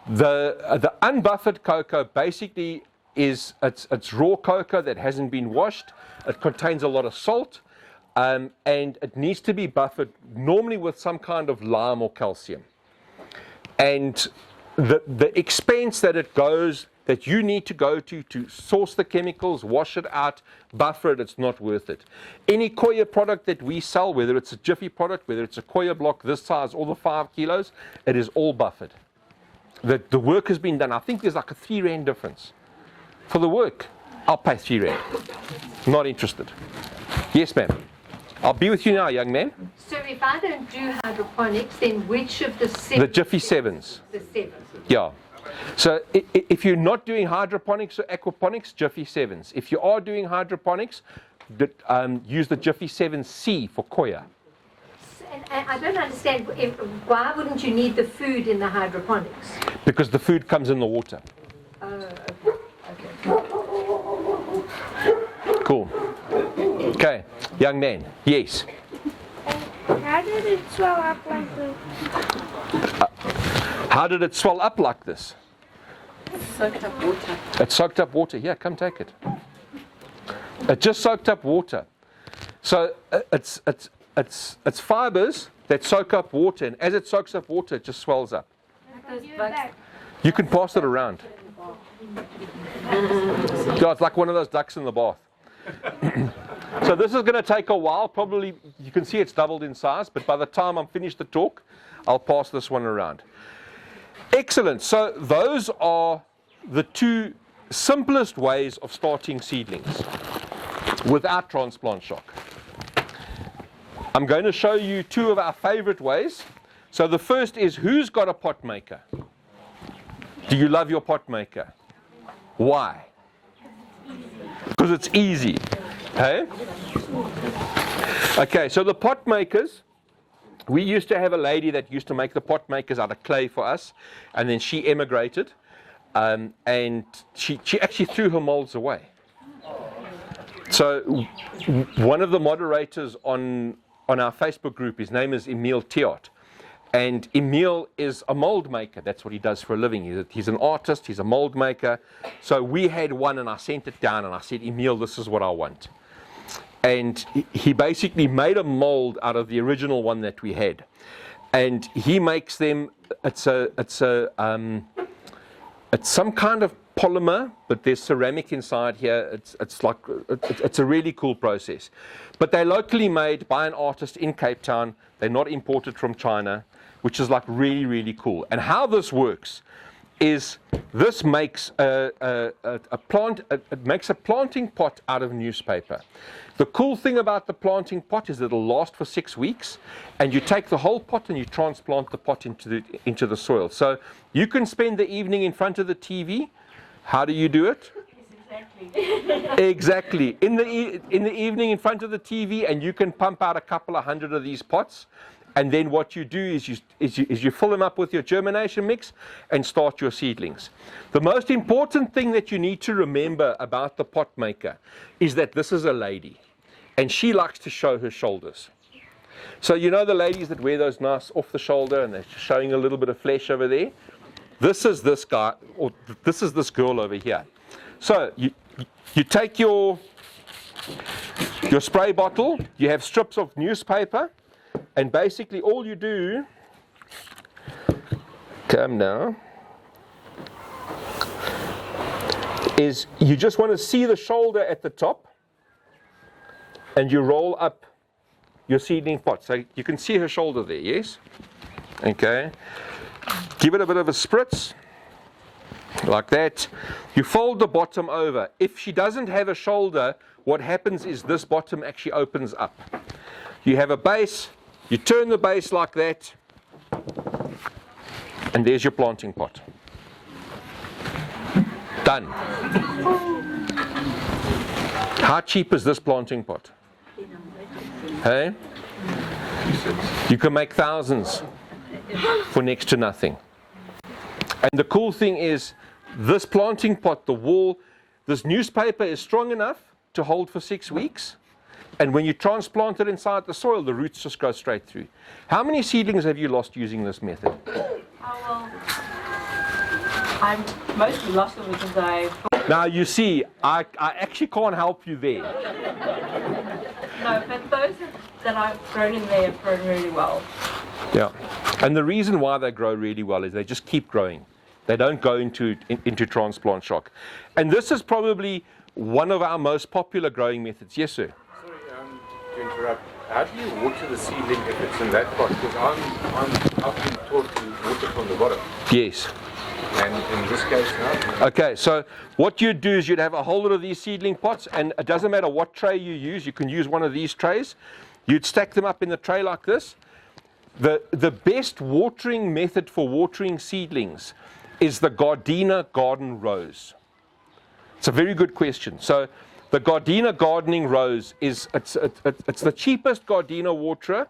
The unbuffered cocoa basically is it's raw cocoa that hasn't been washed. It contains a lot of salt, and it needs to be buffered normally with some kind of lime or calcium. And the expense that you need to go to source the chemicals, wash it out, buffer it, it's not worth it. Any coir product that we sell, whether it's a Jiffy product, whether it's a coir block this size, all the 5 kilos, it is all buffered. The work has been done. I think there's like a 3 Rand difference. For the work, I'll pay 3 Rand. Not interested. Yes, ma'am. I'll be with you now, young man. So if I don't do hydroponics, then which of the 7? The Jiffy 7s. The 7. Yeah. So if you're not doing hydroponics or aquaponics, Jiffy 7s. If you are doing hydroponics, use the Jiffy 7C for coir. And I don't understand, why wouldn't you need the food in the hydroponics? Because the food comes in the water. Oh, okay. Okay, young man, yes. How did it swell up like this? How did it swell up like this? Soaked up water. It soaked up water. Here, come take it. It just soaked up water. So it's fibers that soak up water, and as it soaks up water, it just swells up. You can pass it around. Yeah, it's like one of those ducks in the bath. So this is going to take a while. Probably, you can see it's doubled in size, but by the time I'm finished the talk, I'll pass this one around. Excellent. So those are the two simplest ways of starting seedlings without transplant shock. I'm going to show you two of our favorite ways. So the first is, who's got a pot maker? Do you love your pot maker? Why? Because it's easy. Hey? Okay, so the pot makers, we used to have a lady that used to make the pot makers out of clay for us, and then she emigrated, and she actually threw her molds away. So one of the moderators on our Facebook group, his name is Emil Tiot, and Emil is a mold maker. That's what he does for a living. He's an artist, he's a mold maker. So we had one, and I sent it down, and I said, Emil, this is what I want. And he basically made a mold out of the original one that we had, and he makes them. It's some kind of polymer, but there's ceramic inside here. It's a really cool process. But they're locally made by an artist in Cape Town. They're not imported from China, which is like really, really cool. And how this works is this makes a planting pot out of newspaper. The cool thing about the planting pot is it'll last for 6 weeks, and you take the whole pot and you transplant the pot into the soil. So you can spend the evening in front of the TV. How do you do it? Exactly. In the evening in front of the TV, and you can pump out a couple of hundred of these pots. And then what you do is you fill them up with your germination mix and start your seedlings. The most important thing that you need to remember about the pot maker is that this is a lady, and she likes to show her shoulders. So you know the ladies that wear those nice off the shoulder and they're showing a little bit of flesh over there? This is this guy, or this is this girl over here. So you take your spray bottle, you have strips of newspaper, and basically all you do, come now, is you just want to see the shoulder at the top, and you roll up your seedling pot. So you can see her shoulder there, yes? Okay. Give it a bit of a spritz, like that. You fold the bottom over. If she doesn't have a shoulder, what happens is this bottom actually opens up. You have a base, you turn the base like that, and there's your planting pot. Done. How cheap is this planting pot? Hey? You can make thousands for next to nothing. And the cool thing is, this planting pot, the wall, this newspaper is strong enough to hold for 6 weeks. And when you transplant it inside the soil, the roots just go straight through. How many seedlings have you lost using this method? Oh, well, I mostly lost them because I... Now you see, I actually can't help you there. No, but those that I've grown in there have grown really well. Yeah. And the reason why they grow really well is they just keep growing. They don't go into transplant shock. And this is probably one of our most popular growing methods. Yes, sir? Sorry to interrupt. How do you water the seedling if it's in that pot? Because I've been taught to water from the bottom. Yes. And in this case, no. Okay, so what you'd do is you'd have a whole lot of these seedling pots, and it doesn't matter what tray you use. You can use one of these trays. You'd stack them up in the tray like this. The best watering method for watering seedlings is the Gardena garden rose. It's a very good question. So the Gardena gardening rose is it's the cheapest Gardena waterer.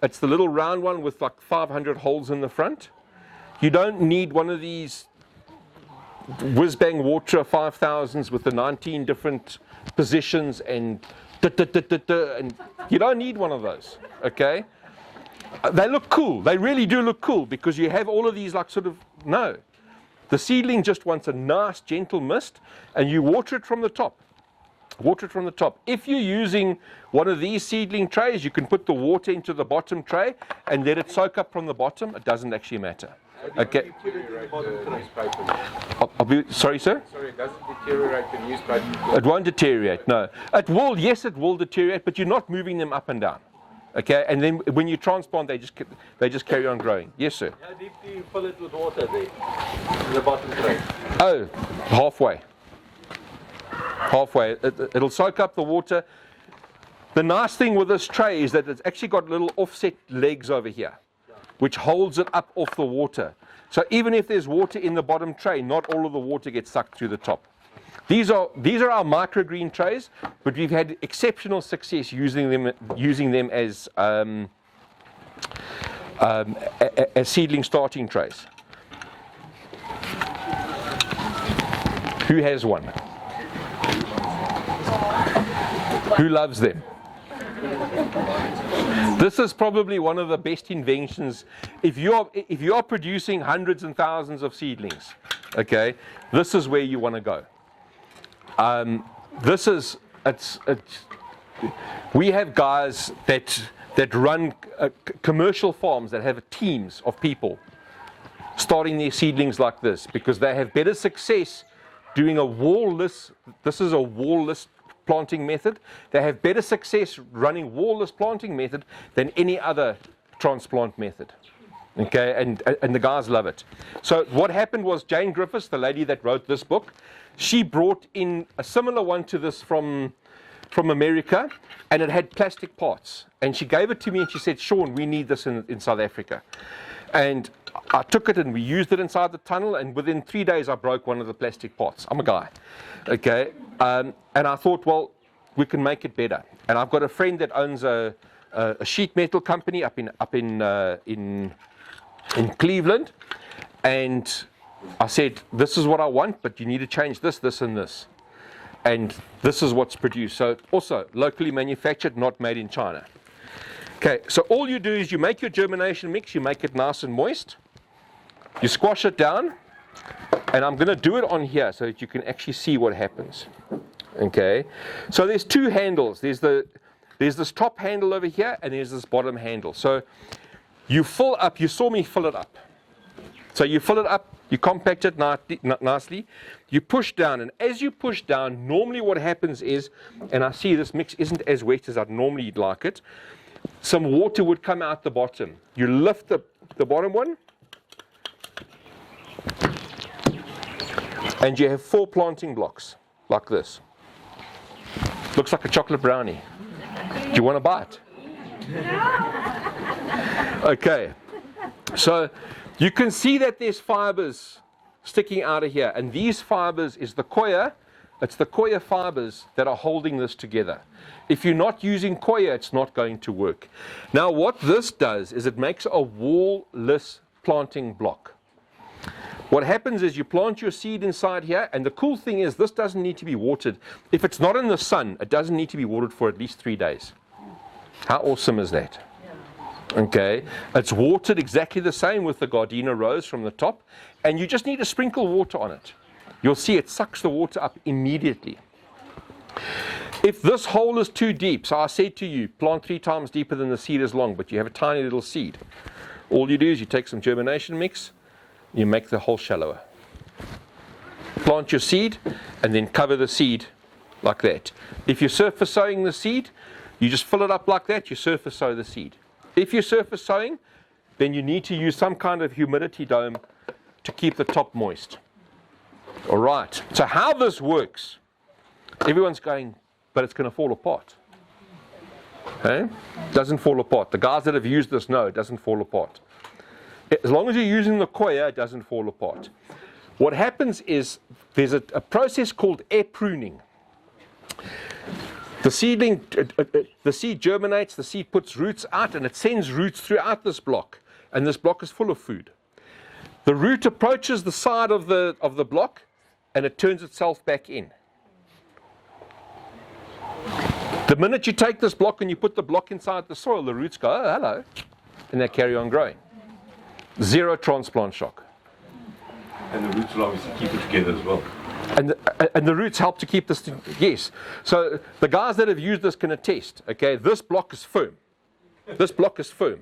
It's the little round one with like 500 holes in the front. You don't need one of these whiz-bang waterer 5000s with the 19 different positions and and you don't need one of those, okay? They look cool. They really do look cool because you have all of these like sort of, no. The seedling just wants a nice gentle mist and you water it from the top. Water it from the top. If you're using one of these seedling trays, you can put the water into the bottom tray and let it soak up from the bottom. It doesn't actually matter. Okay. Sorry, sir? Sorry, it doesn't deteriorate the newspaper. It won't deteriorate, no. It will, yes, it will deteriorate, but you're not moving them up and down. Okay, and then when you transplant, they just carry on growing. Yes, sir? How deep do you fill it with water there? In the bottom tray? Oh, halfway. Halfway. It'll soak up the water. The nice thing with this tray is that it's actually got little offset legs over here, which holds it up off the water. So even if there's water in the bottom tray, not all of the water gets sucked through the top. These are our microgreen trays, but we've had exceptional success using them as seedling starting trays. Who has one? Who loves them? This is probably one of the best inventions. If you are producing hundreds and thousands of seedlings, okay, this is where you want to go. We have guys that run commercial farms that have teams of people starting their seedlings like this because they have better success doing a wall-less. This is a wall-less planting method. They have better success running wall-less planting method than any other transplant method. Okay, and the guys love it. So what happened was Jane Griffiths, the lady that wrote this book, she brought in a similar one to this from America, and it had plastic parts. And she gave it to me and she said, Sean, we need this in South Africa. And I took it and we used it inside the tunnel, and within 3 days I broke one of the plastic parts. I'm a guy. Okay, and I thought, well, we can make it better. And I've got a friend that owns a sheet metal company up in Cleveland, and I said, this is what I want, but you need to change this, this, and this. And this is what's produced. So also locally manufactured, not made in China. Okay, so all you do is you make your germination mix, you make it nice and moist, you squash it down, and I'm going to do it on here so that you can actually see what happens. Okay, so there's two handles. There's this top handle over here, and there's this bottom handle. So you fill up, you saw me fill it up. So you fill it up, you compact it nicely, you push down, and as you push down, normally what happens is, and I see this mix isn't as wet as I'd normally like it, some water would come out the bottom. You lift the bottom one, and you have 4 planting blocks, like this. Looks like a chocolate brownie. Do you want to bite? Okay, so you can see that there's fibers sticking out of here, and these fibers is the coir. It's the coir fibers that are holding this together. If you're not using coir, it's not going to work. Now what this does is it makes a wall-less planting block. What happens is you plant your seed inside here, and the cool thing is this doesn't need to be watered. If it's not in the sun, it doesn't need to be watered for at least 3 days. How awesome is that? Okay, it's watered exactly the same with the Gardenia rose from the top, and you just need to sprinkle water on it. You'll see it sucks the water up immediately. If this hole is too deep, so I said to you, plant 3 times deeper than the seed is long, but you have a tiny little seed. All you do is you take some germination mix, you make the hole shallower. Plant your seed, and then cover the seed like that. If you're surface sowing the seed, you just fill it up like that, you surface sow the seed. If you're surface sowing, then you need to use some kind of humidity dome to keep the top moist. All right, so how this works, everyone's going, but it's going to fall apart. Okay? Doesn't fall apart. The guys that have used this know it doesn't fall apart. As long as you're using the coir, it doesn't fall apart. What happens is there's a process called air pruning. The seed germinates, the seed puts roots out, and it sends roots throughout this block, and this block is full of food. The root approaches the side of the block, and it turns itself back in. The minute you take this block and you put the block inside the soil, the roots go, oh, hello, and they carry on growing. Zero transplant shock. And the roots will obviously keep it together as well. And the roots help to keep this, yes. So the guys that have used this can attest, okay, this block is firm. This block is firm.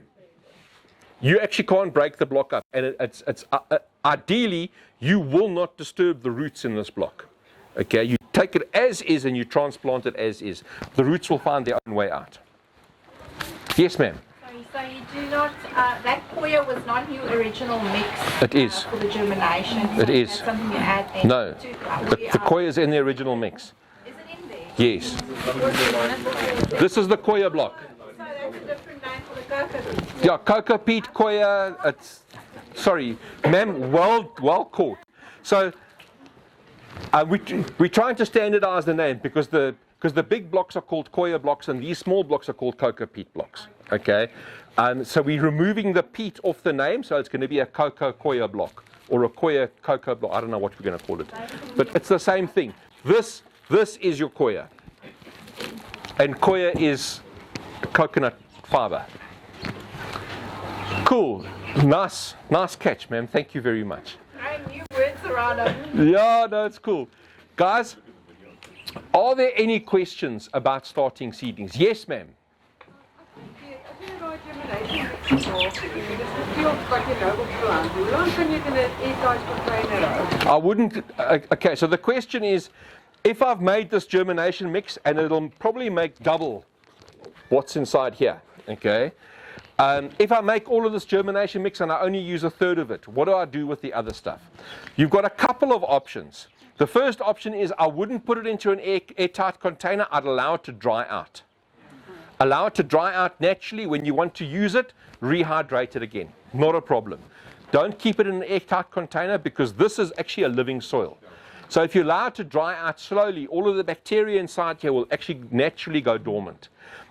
You actually can't break the block up. And ideally, you will not disturb the roots in this block. Okay, you take it as is and you transplant it as is. The roots will find their own way out. Yes, ma'am. So you do not, that coir was not your original mix. It is. For the germination. So it is. That's something you add then. No. The coir is in the original mix. Is it in there? Yes. This is the coir block. So that's a different name for the cocoa bean. Yeah, cocoa peat, coir, it's, sorry, ma'am, well caught. So, we're trying to standardize the name because the big blocks are called coir blocks and these small blocks are called cocoa peat blocks. Okay, so we're removing the peat off the name, so it's going to be a cocoa coir block or a coir cocoa block. I don't know what we're going to call it, but it's the same thing. This is your coir, and coir is coconut fiber. Cool, nice catch, ma'am. Thank you very much. Throwing new words around them. Yeah, no, it's cool. Guys, are there any questions about starting seedlings? Yes, ma'am. I wouldn't. Okay, so the question is, if I've made this germination mix and it'll probably make double what's inside here, okay? If I make all of this germination mix and I only use a third of it, what do I do with the other stuff? You've got a couple of options. The first option is I wouldn't put it into an airtight container, I'd allow it to dry out. Allow it to dry out naturally. When you want to use it, rehydrate it again. Not a problem. Don't keep it in an airtight container because this is actually a living soil. So if you allow it to dry out slowly, all of the bacteria inside here will actually naturally go dormant.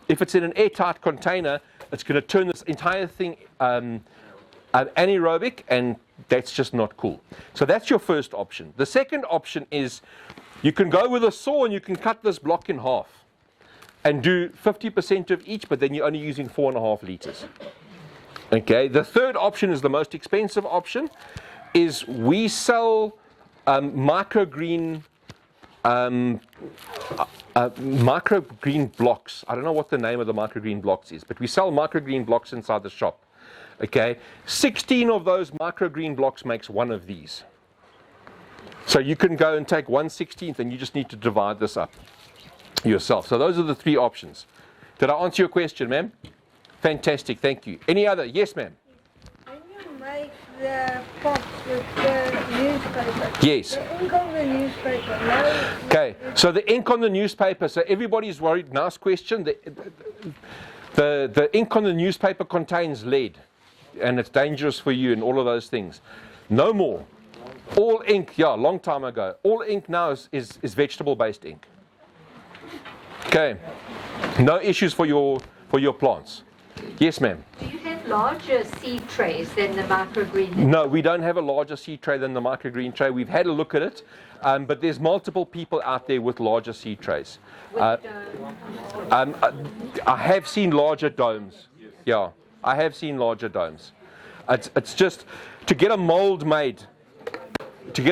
If it's in an airtight container, it's going to turn this entire thing anaerobic, and that's just not cool. So that's your first option. The second option is you can go with a saw and you can cut this block in half and do 50% of each, but then you're only using 4.5 liters. Okay, the third option is the most expensive option, is we sell microgreen blocks. I don't know what the name of the microgreen blocks is, but we sell microgreen blocks inside the shop. Okay, 16 of those microgreen blocks makes one of these. So you can go and take 1/16 and you just need to divide this up yourself. So those are the three options. Did I answer your question, ma'am? Fantastic, thank you. Any other? Yes, ma'am. When you make the pots with the newspaper, Yes. the ink on the newspaper, no. Okay, so the ink on the newspaper, so everybody's worried. Nice question. The ink on the newspaper contains lead, and it's dangerous for you and all of those things. No more. All ink, yeah, a long time ago. All ink now is vegetable-based ink. Okay, no issues for your plants. Yes, ma'am. Do you have larger seed trays than the microgreen? No, we don't have a larger seed tray than the microgreen tray. We've had a look at it, but there's multiple people out there with larger seed trays. I have seen larger domes. Yeah, I have seen larger domes. It's just to get a mold made. To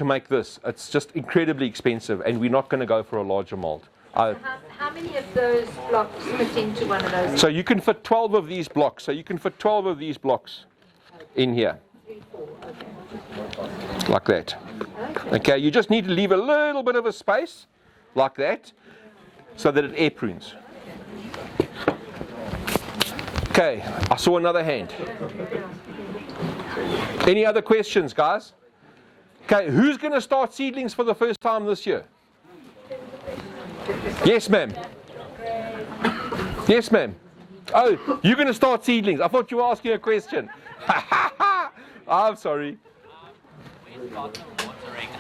make this, it's just incredibly expensive, and we're not going to go for a larger mold. How many of those blocks fit into one of those? So you can fit 12 of these blocks. So you can fit 12 of these blocks in here. 3, 4, okay. Like that. Okay, you just need to leave a little bit of a space, like that, so that it air prunes. Okay, I saw another hand. Any other questions, guys? Okay, who's going to start seedlings for the first time this year? Yes, ma'am. Yes, ma'am. Oh, you're going to start seedlings. I thought you were asking a question. I'm sorry.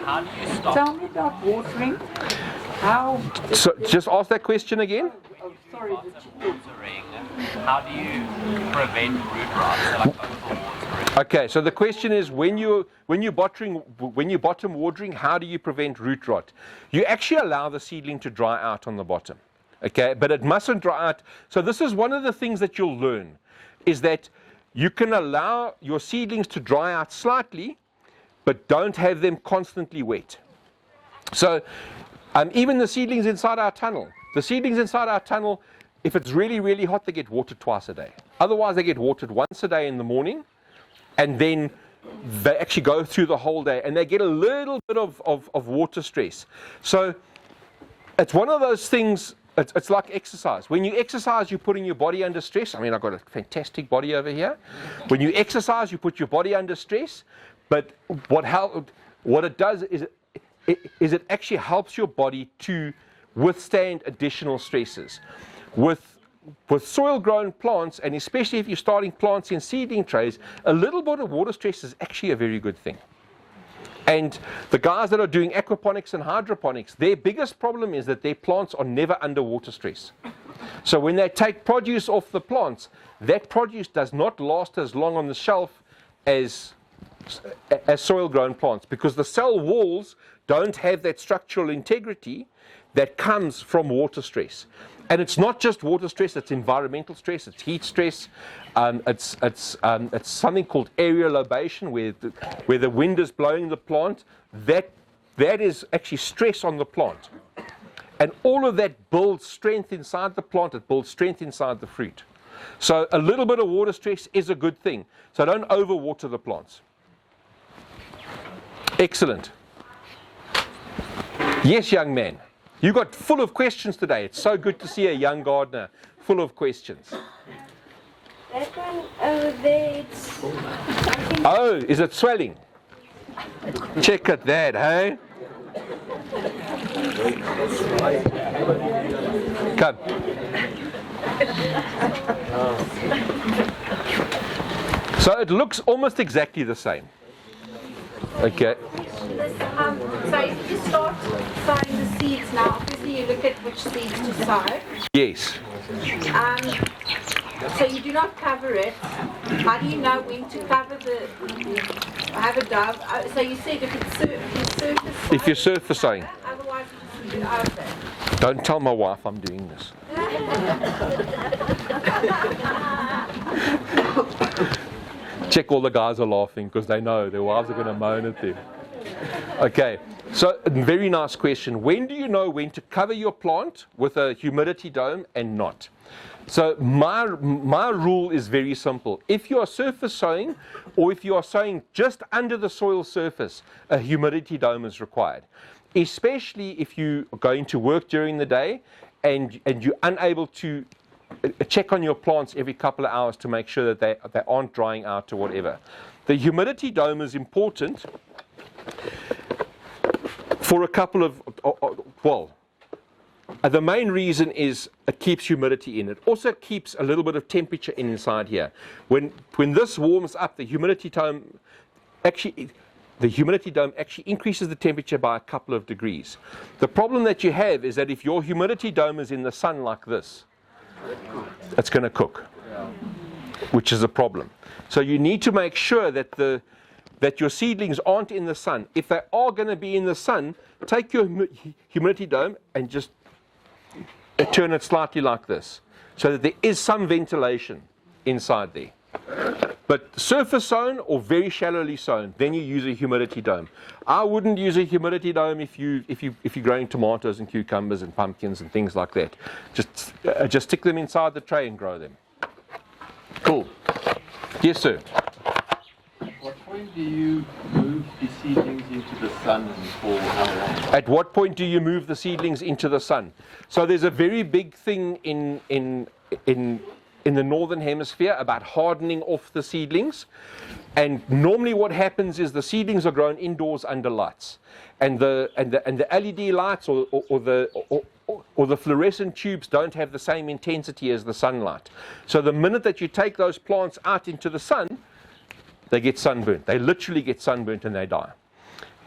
How do you stop? Tell me about watering. How? So, just ask that question again. Oh, sorry. Watering. How do you prevent root rots, like overwatering? Okay, so the question is, when you're bottom watering, how do you prevent root rot? You actually allow the seedling to dry out on the bottom. Okay, but it mustn't dry out. So this is one of the things that you'll learn, is that you can allow your seedlings to dry out slightly, but don't have them constantly wet. So even the seedlings inside our tunnel, if it's really, really hot, they get watered twice a day. Otherwise, they get watered once a day in the morning, and then they actually go through the whole day, and they get a little bit of water stress. So it's one of those things, it's like exercise. When you exercise, you're putting your body under stress. I mean, I've got a fantastic body over here. When you exercise, you put your body under stress, but what it does is it actually helps your body to withstand additional stresses. With soil-grown plants, and especially if you're starting plants in seedling trays, a little bit of water stress is actually a very good thing. And the guys that are doing aquaponics and hydroponics, their biggest problem is that their plants are never under water stress. So when they take produce off the plants, that produce does not last as long on the shelf as soil-grown plants, because the cell walls don't have that structural integrity that comes from water stress. And it's not just water stress, it's environmental stress, it's heat stress, it's something called aerial lobation, where the wind is blowing the plant. That is actually stress on the plant. And all of that builds strength inside the plant, it builds strength inside the fruit. So a little bit of water stress is a good thing. So don't overwater the plants. Excellent. Yes, young man. You got full of questions today. It's so good to see a young gardener full of questions. That one over there, Oh, is it swelling? Check at that, hey? Come. So it looks almost exactly the same. Okay. So if you start sowing the seeds now, obviously you look at which seeds to sow. Yes. So you do not cover it. How do you know when to cover have a dove? So you said if it's surface. If you're surface sowing. Otherwise you just leave it open. Don't tell my wife I'm doing this. Check, all the guys are laughing because they know their wives are going to moan at them. Okay, so a very nice question. When do you know when to cover your plant with a humidity dome and not? So my rule is very simple. If you are surface sowing, or if you are sowing just under the soil surface, a humidity dome is required. Especially if you are going to work during the day and you're unable to check on your plants every couple of hours to make sure that they aren't drying out or whatever. The humidity dome is important for a couple of, the main reason is it keeps humidity in. It also keeps a little bit of temperature inside here. When this warms up, the humidity dome actually increases the temperature by a couple of degrees. The problem that you have is that if your humidity dome is in the sun like this, it's going to cook, which is a problem. So you need to make sure that your seedlings aren't in the sun. If they are going to be in the sun, take your humidity dome and just turn it slightly like this, so that there is some ventilation inside there. But surface sown or very shallowly sown, then you use a humidity dome. I wouldn't use a humidity dome if you're growing tomatoes and cucumbers and pumpkins and things like that. Just stick them inside the tray and grow them. Cool. Yes, sir. What point do you move the seedlings into the sun and for how long? At what point do you move the seedlings into the sun? So there's a very big thing in the northern hemisphere about hardening off the seedlings, and normally what happens is the seedlings are grown indoors under lights, and the LED lights or the fluorescent tubes don't have the same intensity as the sunlight. So the minute that you take those plants out into the sun, they get sunburnt. They literally get sunburnt and they die.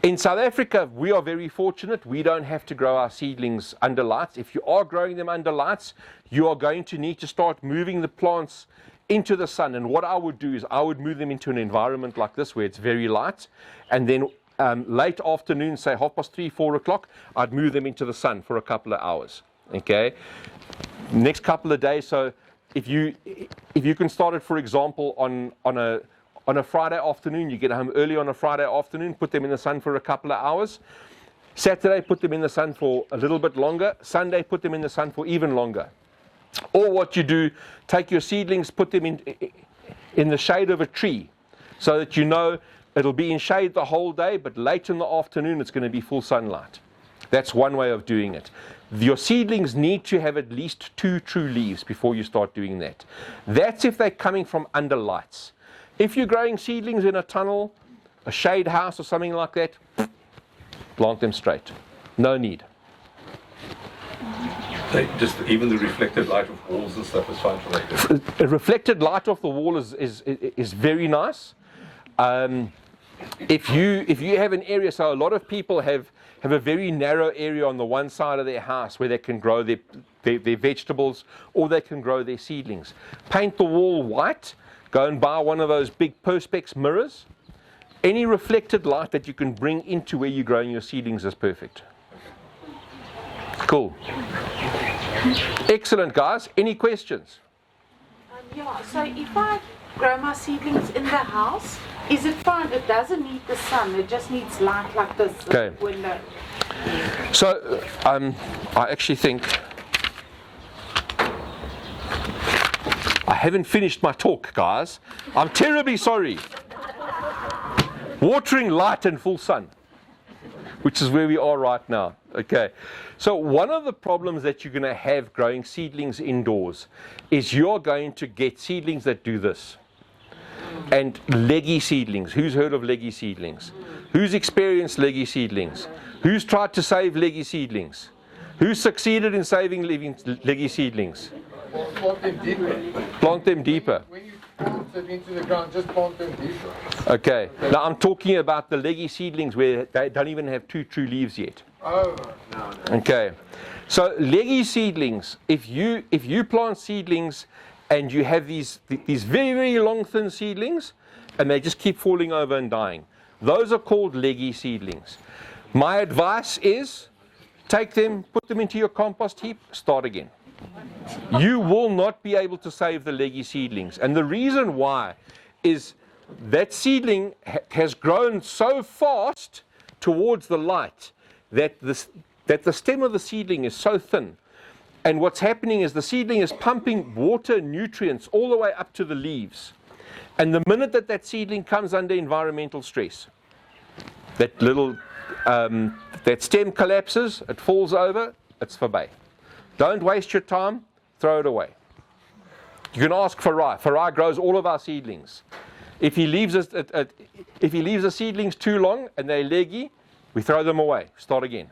In South Africa, we are very fortunate. We don't have to grow our seedlings under lights. If you are growing them under lights, you are going to need to start moving the plants into the sun. And what I would do is I would move them into an environment like this where it's very light. And then late afternoon, say 3:30, 4 o'clock, I'd move them into the sun for a couple of hours. Okay, next couple of days. So if you can start it, for example, on a Friday afternoon, you get home early on a Friday afternoon, put them in the sun for a couple of hours. Saturday, put them in the sun for a little bit longer. Sunday, put them in the sun for even longer. Or what you do, take your seedlings, put them in the shade of a tree, so that you know it'll be in shade the whole day, but late in the afternoon it's going to be full sunlight. That's one way of doing it. Your seedlings need to have at least 2 true leaves before you start doing that. That's if they're coming from under lights. If you're growing seedlings in a tunnel, a shade house or something like that, plant them straight. No need. Just even the reflected light of walls and stuff is fine for that. A reflected light off the wall is very nice. If you have an area, so a lot of people have a very narrow area on the one side of their house where they can grow their vegetables or they can grow their seedlings. Paint the wall white. Go and buy one of those big Perspex mirrors. Any reflected light that you can bring into where you're growing your seedlings is perfect. Cool. Excellent, guys. Any questions? Yeah, so if I grow my seedlings in the house, is it fine? It doesn't need the sun, it just needs light like this window. So, I actually think I haven't finished my talk, guys. I'm terribly sorry. Watering, light and full sun, which is where we are right now. Okay, so one of the problems that you're going to have growing seedlings indoors is you're going to get seedlings that do this. And leggy seedlings. Who's heard of leggy seedlings? Who's experienced leggy seedlings? Who's tried to save leggy seedlings? Who's succeeded in saving leggy seedlings? Plant them deeper. Plant them deeper. When you plant it into the ground, just plant them deeper. Okay, now I'm talking about the leggy seedlings where they don't even have 2 true leaves yet. Oh, no. Okay, so leggy seedlings, if you plant seedlings and you have these very, very long, thin seedlings and they just keep falling over and dying, those are called leggy seedlings. My advice is take them, put them into your compost heap, start again. You will not be able to save the leggy seedlings. And the reason why is that seedling has grown so fast towards the light that the stem of the seedling is so thin. And what's happening is the seedling is pumping water, nutrients all the way up to the leaves. And the minute that seedling comes under environmental stress, that stem collapses, it falls over, it's forbye. Don't waste your time, throw it away. You can ask Farai. Farai grows all of our seedlings. If he leaves the seedlings too long and they're leggy, we throw them away. Start again.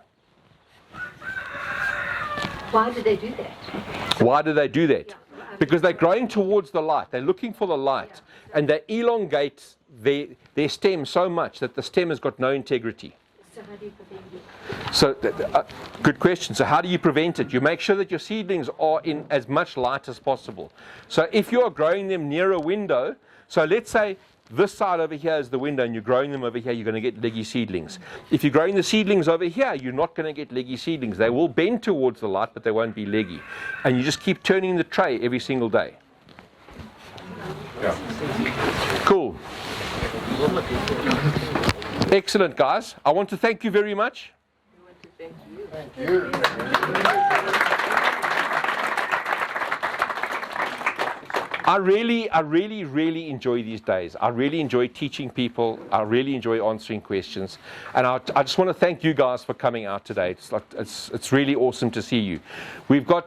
Why do they do that? Why do they do that? Because they're growing towards the light. They're looking for the light. And they elongate their stem so much that the stem has got no integrity. So how do you prevent it? So, good question. So how do you prevent it? You make sure that your seedlings are in as much light as possible. So if you are growing them near a window, so let's say this side over here is the window and you're growing them over here, you're going to get leggy seedlings. If you're growing the seedlings over here, you're not going to get leggy seedlings. They will bend towards the light, but they won't be leggy. And you just keep turning the tray every single day. Yeah. Cool. Excellent, guys. I want to thank you very much. Thank you. I really enjoy these days. I really enjoy teaching people. I really enjoy answering questions. And I just want to thank you guys for coming out today. It's really awesome to see you. We've got